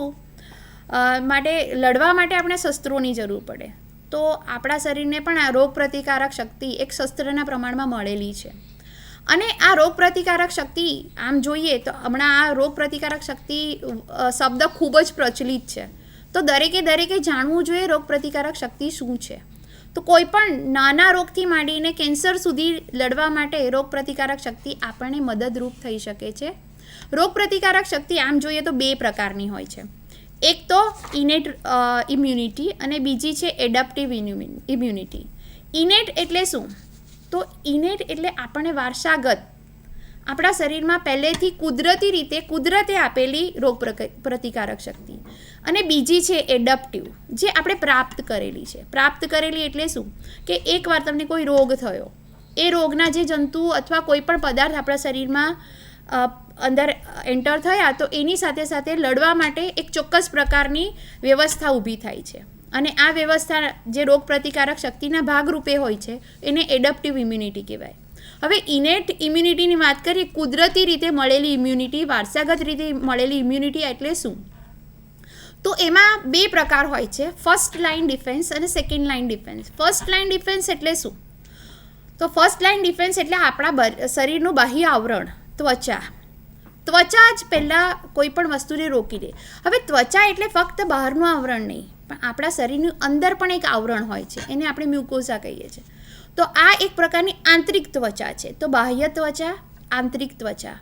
માટે લડવા માટે આપણે શસ્ત્રોની જરૂર પડે, તો આપણા શરીરને પણ આ રોગ પ્રતિકારક શક્તિ એક શસ્ત્રના પ્રમાણમાં મળેલી છે. અને આ રોગ પ્રતિકારક શક્તિ આમ જોઈએ તો હમણાં આ રોગ પ્રતિકારક શક્તિ શબ્દ ખૂબ જ પ્રચલિત છે. તો દરેકે જાણવું જોઈએ રોગ પ્રતિકારક શક્તિ શું છે. તો કોઈ પણ નાના રોગથી માંડીને કેન્સર સુધી લડવા માટે રોગ પ્રતિકારક શક્તિ આપણને મદદરૂપ થઈ શકે છે. રોગ પ્રતિકારક શક્તિ આમ જોઈએ તો 2 પ્રકારની હોય છે. એક તો ઇનેટ ઇમ્યુનિટી અને બીજી છે એડપ્ટિવ ઇમ્યુનિટી. ઇનેટ એટલે શું? તો ઇનેટ એટલે આપણને વારસાગત આપણા શરીરમાં પહેલેથી કુદરતી રીતે કુદરતે આપેલી રોગ પ્રતિકારક શક્તિ. અને બીજી છે એડપ્ટિવ, જે આપણે પ્રાપ્ત કરેલી છે. પ્રાપ્ત કરેલી એટલે શું? કે એકવાર તમને કોઈ રોગ થયો, એ રોગના જે જંતુ અથવા કોઈ પણ પદાર્થ આપણા શરીરમાં અંદર એન્ટર થયા, તો એની સાથે સાથે લડવા માટે એક ચોક્કસ પ્રકારની વ્યવસ્થા ઊભી થાય છે. અને આ વ્યવસ્થા જે રોગ પ્રતિકારક શક્તિના ભાગરૂપે હોય છે એને એડપ્ટિવ ઇમ્યુનિટી કહેવાય. હવે ઇનેટ ઇમ્યુનિટીની વાત કરીએ, કુદરતી રીતે મળેલી ઇમ્યુનિટી, વારસાગત રીતે મળેલી ઇમ્યુનિટી એટલે શું? તો એમાં 2 પ્રકાર હોય છે, ફર્સ્ટ લાઇન ડિફેન્સ અને second line defence. First line defence એટલે શું? તો ફર્સ્ટ લાઇન ડિફેન્સ એટલે આપણા શરીરનું બાહ્ય આવરણ, ત્વચા જ પહેલાં કોઈ પણ વસ્તુને રોકી દે. હવે ત્વચા એટલે ફક્ત બહારનું આવરણ નહીં, પણ આપણા શરીરની અંદર પણ એક આવરણ હોય છે, એને આપણે મ્યુકોઝા કહીએ છીએ. તો આ એક પ્રકારની આંતરિક ત્વચા છે. તો બાહ્ય ત્વચા, આંતરિક ત્વચા,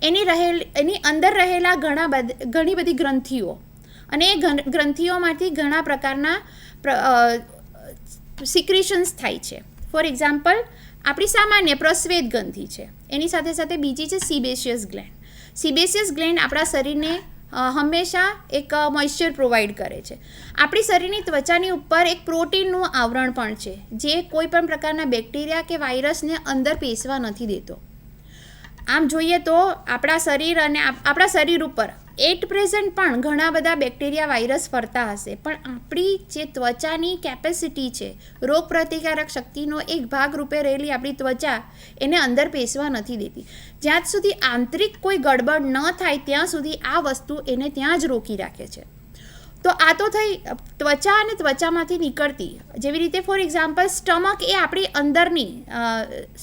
એની અંદર રહેલા ઘણી બધી ગ્રંથિઓ, અને એ ગ્રંથિઓમાંથી ઘણા પ્રકારના સિક્રિશન્સ થાય છે. ફોર એક્ઝામ્પલ, આપણી સામાન્ય પ્રસ્વેદ ગ્રંથિ છે, એની સાથે સાથે બીજી છે સિબેશિયસ ગ્લેન્ડ. સિબેશિયસ ગ્લેન્ડ આપણા શરીરને હંમેશા એક મોઇશ્ચર પ્રોવાઈડ કરે છે. આપણી શરીરની ત્વચાની ઉપર એક પ્રોટીનનું આવરણ પણ છે, જે કોઈ પણ પ્રકારના બેક્ટેરિયા કે વાયરસને અંદર પેસવા નથી દેતો. આમ જોઈએ તો આપણા શરીર ઉપર એટ પ્રેઝન્ટ પણ ઘણા બધા બેક્ટેરિયા વાયરસ ફરતા હશે, પણ આપણી જે ત્વચાની કેપેસિટી છે, રોગ પ્રતિકારક શક્તિનો એક ભાગ રૂપે રહેલી આપણી ત્વચા એને અંદર પેસવા નથી દેતી. જ્યાં સુધી આંતરિક કોઈ ગડબડ ન થાય ત્યાં સુધી આ વસ્તુ એને ત્યાં જ રોકી રાખે છે. તો આ તો થઈ ત્વચા અને ત્વચામાંથી નીકળતી. જેવી રીતે ફોર એક્ઝામ્પલ, સ્ટમક એ આપણી અંદરની,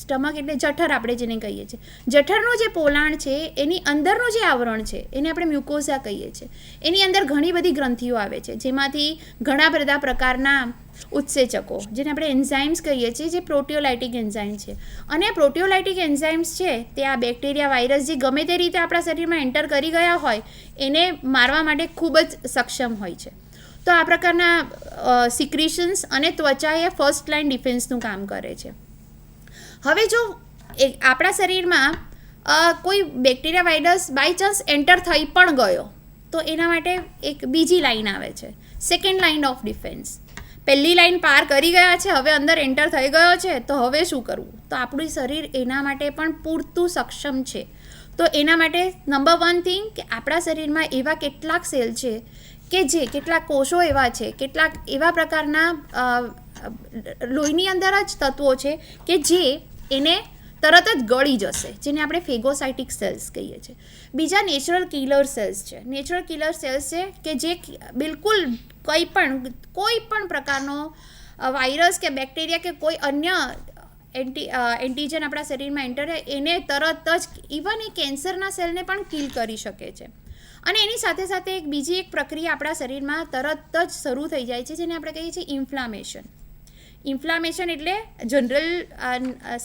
સ્ટમક એટલે જઠર આપણે જેને કહીએ છીએ, જઠરનું જે પોલાણ છે એની અંદરનું જે આવરણ છે એને આપણે મ્યુકોઝા કહીએ છીએ. એની અંદર ઘણી બધી ગ્રંથિઓ આવે છે, જેમાંથી ઘણા બધા પ્રકારના ઉત્સેચકો, જેને આપણે એન્ઝાઇમ્સ કહીએ છીએ, જે પ્રોટિયોલાઇટિક એન્ઝાઇમ છે. અને પ્રોટિયોલાઇટિક એન્ઝાઇમ્સ છે તે આ બેક્ટેરિયા વાયરસ જે ગમે તે રીતે આપણા શરીરમાં એન્ટર કરી ગયા હોય એને મારવા માટે ખૂબ જ સક્ષમ હોય છે. તો આ પ્રકારના સિક્રિશન્સ અને ત્વચા એ ફર્સ્ટ લાઇન ડિફેન્સનું કામ કરે છે. હવે જો આપણા શરીરમાં કોઈ bacteria virus by chance enter થઈ પણ ગયો, તો એના માટે એક બીજી લાઇન આવે છે, સેકન્ડ લાઇન ઓફ ડિફેન્સ. પહેલી લાઇન પાર કરી ગયા છે, હવે અંદર એન્ટર થઈ ગયો છે, તો હવે શું કરવું? તો આપણું શરીર એના માટે પણ પૂરતું સક્ષમ છે. તો એના માટે નંબર 1 થિંગ કે આપણા શરીરમાં એવા કેટલાક સેલ છે કે જે કેટલાક કોષો એવા છે, કેટલાક એવા પ્રકારના લોહીની અંદર જ તત્વો છે કે જે એને તરત જ ગળી જશે, જેને આપણે ફેગોસાઇટિક સેલ્સ કહીએ છીએ. બીજા નેચરલ કિલર સેલ્સ છે. નેચરલ કિલર સેલ્સ છે કે જે બિલકુલ કોઈ પણ પ્રકારનો વાયરસ કે બેક્ટેરિયા કે કોઈ અન્ય એન્ટીજન આપણા શરીરમાં એન્ટર થાય એને તરત જ, ઇવન એ કેન્સરના સેલને પણ કિલ કરી શકે છે. અને એની સાથે સાથે બીજી એક પ્રક્રિયા આપણા શરીરમાં તરત જ શરૂ થઈ જાય છે, જેને આપણે કહીએ છીએ ઇન્ફ્લામેશન. ઇન્ફ્લામેશન એટલે જનરલ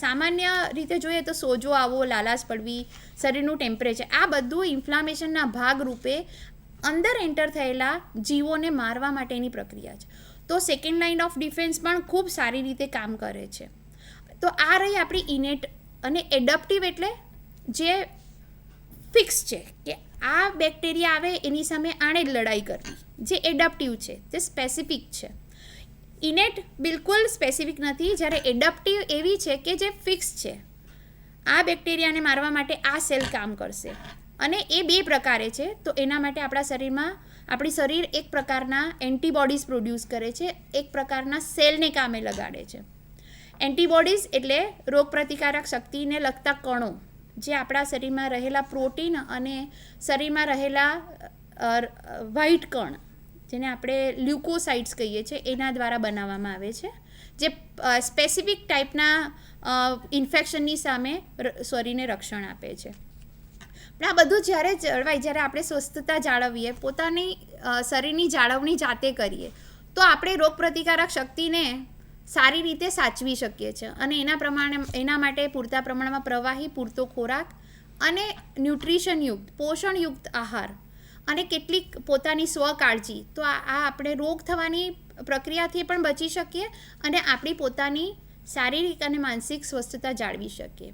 સામાન્ય રીતે જોઈએ તો સોજો આવવો, લાલાશ પડવી, શરીરનું ટેમ્પરેચર, આ બધું ઇન્ફ્લામેશનના ભાગરૂપે અંદર એન્ટર થયેલા જીવોને મારવા માટેની પ્રક્રિયા છે. તો સેકન્ડ લાઇન ઓફ ડિફેન્સ પણ ખૂબ સારી રીતે કામ કરે છે. તો આ રહી આપણી ઇનેટ. અને એડપ્ટિવ એટલે જે ફિક્સ છે કે આ બેક્ટેરિયા આવે એની સામે આણે જ લડાઈ કરવી, જે એડપ્ટિવ છે તે સ્પેસિફિક છે. ઇનેટ બિલકુલ સ્પેસિફિક નથી, જ્યારે એડપ્ટિવ એવી છે કે જે ફિક્સ છે, આ બેક્ટેરિયાને મારવા માટે આ સેલ કામ કરશે. અને એ 2 પ્રકારે છે. તો એના માટે આપણી શરીર એક પ્રકારના એન્ટીબોડીઝ પ્રોડ્યુસ કરે છે, એક પ્રકારના સેલને કામે લગાડે છે. એન્ટીબોડીઝ એટલે રોગ પ્રતિકારક શક્તિને લગતા કણો, જે આપણા શરીરમાં રહેલા પ્રોટીન અને શરીરમાં રહેલા વ્હાઇટ કણ, જેને આપણે લ્યુકોસાઇડ્સ કહીએ છીએ, એના દ્વારા બનાવવામાં આવે છે, જે સ્પેસિફિક ટાઈપના ઇન્ફેક્શનની સામે શરીરને રક્ષણ આપે છે. પણ આ બધું જ્યારે જળવાય, જ્યારે આપણે સ્વસ્થતા જાળવીએ, પોતાની શરીરની જાળવણી જાતે કરીએ, તો આપણે રોગપ્રતિકારક શક્તિને સારી રીતે સાચવી શકીએ છીએ. અને એના માટે પૂરતા પ્રમાણમાં પ્રવાહી, પૂરતો ખોરાક અને ન્યુટ્રિશનયુક્ત, પોષણયુક્ત આહાર અને કેટલીક પોતાની સ્વકાળજી, તો આ આપણે રોગ થવાની પ્રક્રિયાથી પણ બચી શકીએ અને આપણી પોતાની શારીરિક અને માનસિક સ્વસ્થતા જાળવી શકીએ.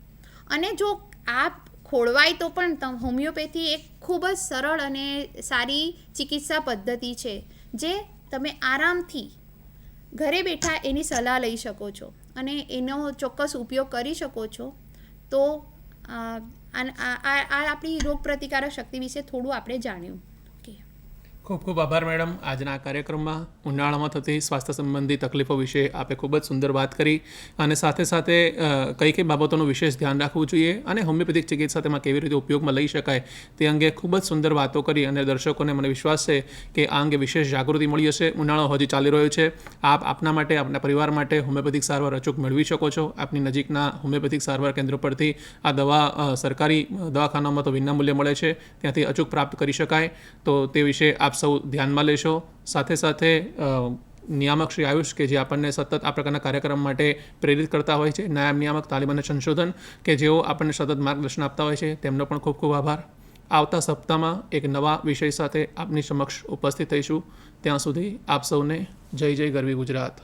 અને જો આ ખોળવાય તો પણ હોમિયોપેથી એક ખૂબ જ સરળ અને સારી ચિકિત્સા પદ્ધતિ છે, જે તમે આરામથી ઘરે બેઠા એની સલાહ લઈ શકો છો અને એનો ચોક્કસ ઉપયોગ કરી શકો છો. તો આ આપણી રોગપ્રતિકારક શક્તિ વિશે થોડું આપણે જાણ્યું. ખૂબ ખૂબ આભાર મેડમ. આજના આ કાર્યક્રમમાં ઉનાળામાં થતી સ્વાસ્થ્ય સંબંધી તકલીફો વિશે આપે ખૂબ જ સુંદર વાત કરી અને સાથે સાથે કઈ કઈ બાબતોનું વિશેષ ધ્યાન રાખવું જોઈએ અને હોમિયોપેથિક ચિકિત્સા તેમાં કેવી રીતે ઉપયોગમાં લઈ શકાય તે અંગે ખૂબ જ સુંદર વાતો કરી અને દર્શકોને મને વિશ્વાસ છે કે આ અંગે વિશેષ જાગૃતિ મળી હશે. ઉનાળો હજી ચાલી રહ્યો છે. આપ આપના માટે, આપના પરિવાર માટે હોમિયોપેથિક સારવાર અચૂક મેળવી શકો છો. આપની નજીકના હોમિયોપેથિક સારવાર કેન્દ્ર પરથી આ દવા સરકારી દવાખાનામાં તો વિનામૂલ્યે મળે છે, ત્યાંથી અચૂક પ્રાપ્ત કરી શકાય. તો તે વિશે આપ સૌ ધ્યાનમાં લેશો. સાથે સાથે નિયામક શ્રી આયુષ કે જે આપણને સતત આ પ્રકારના કાર્યક્રમ માટે પ્રેરિત કરતા હોય છે, નાયબ નિયામક તાલીમ અને સંશોધન કે જેઓ આપણને સતત માર્ગદર્શન આપતા હોય છે, તેમનો પણ ખૂબ ખૂબ આભાર. આવતા સપ્તાહમાં એક નવા વિષય સાથે આપની સમક્ષ ઉપસ્થિત થઈશું. ત્યાં સુધી આપ સૌને જય જય ગરવી ગુજરાત.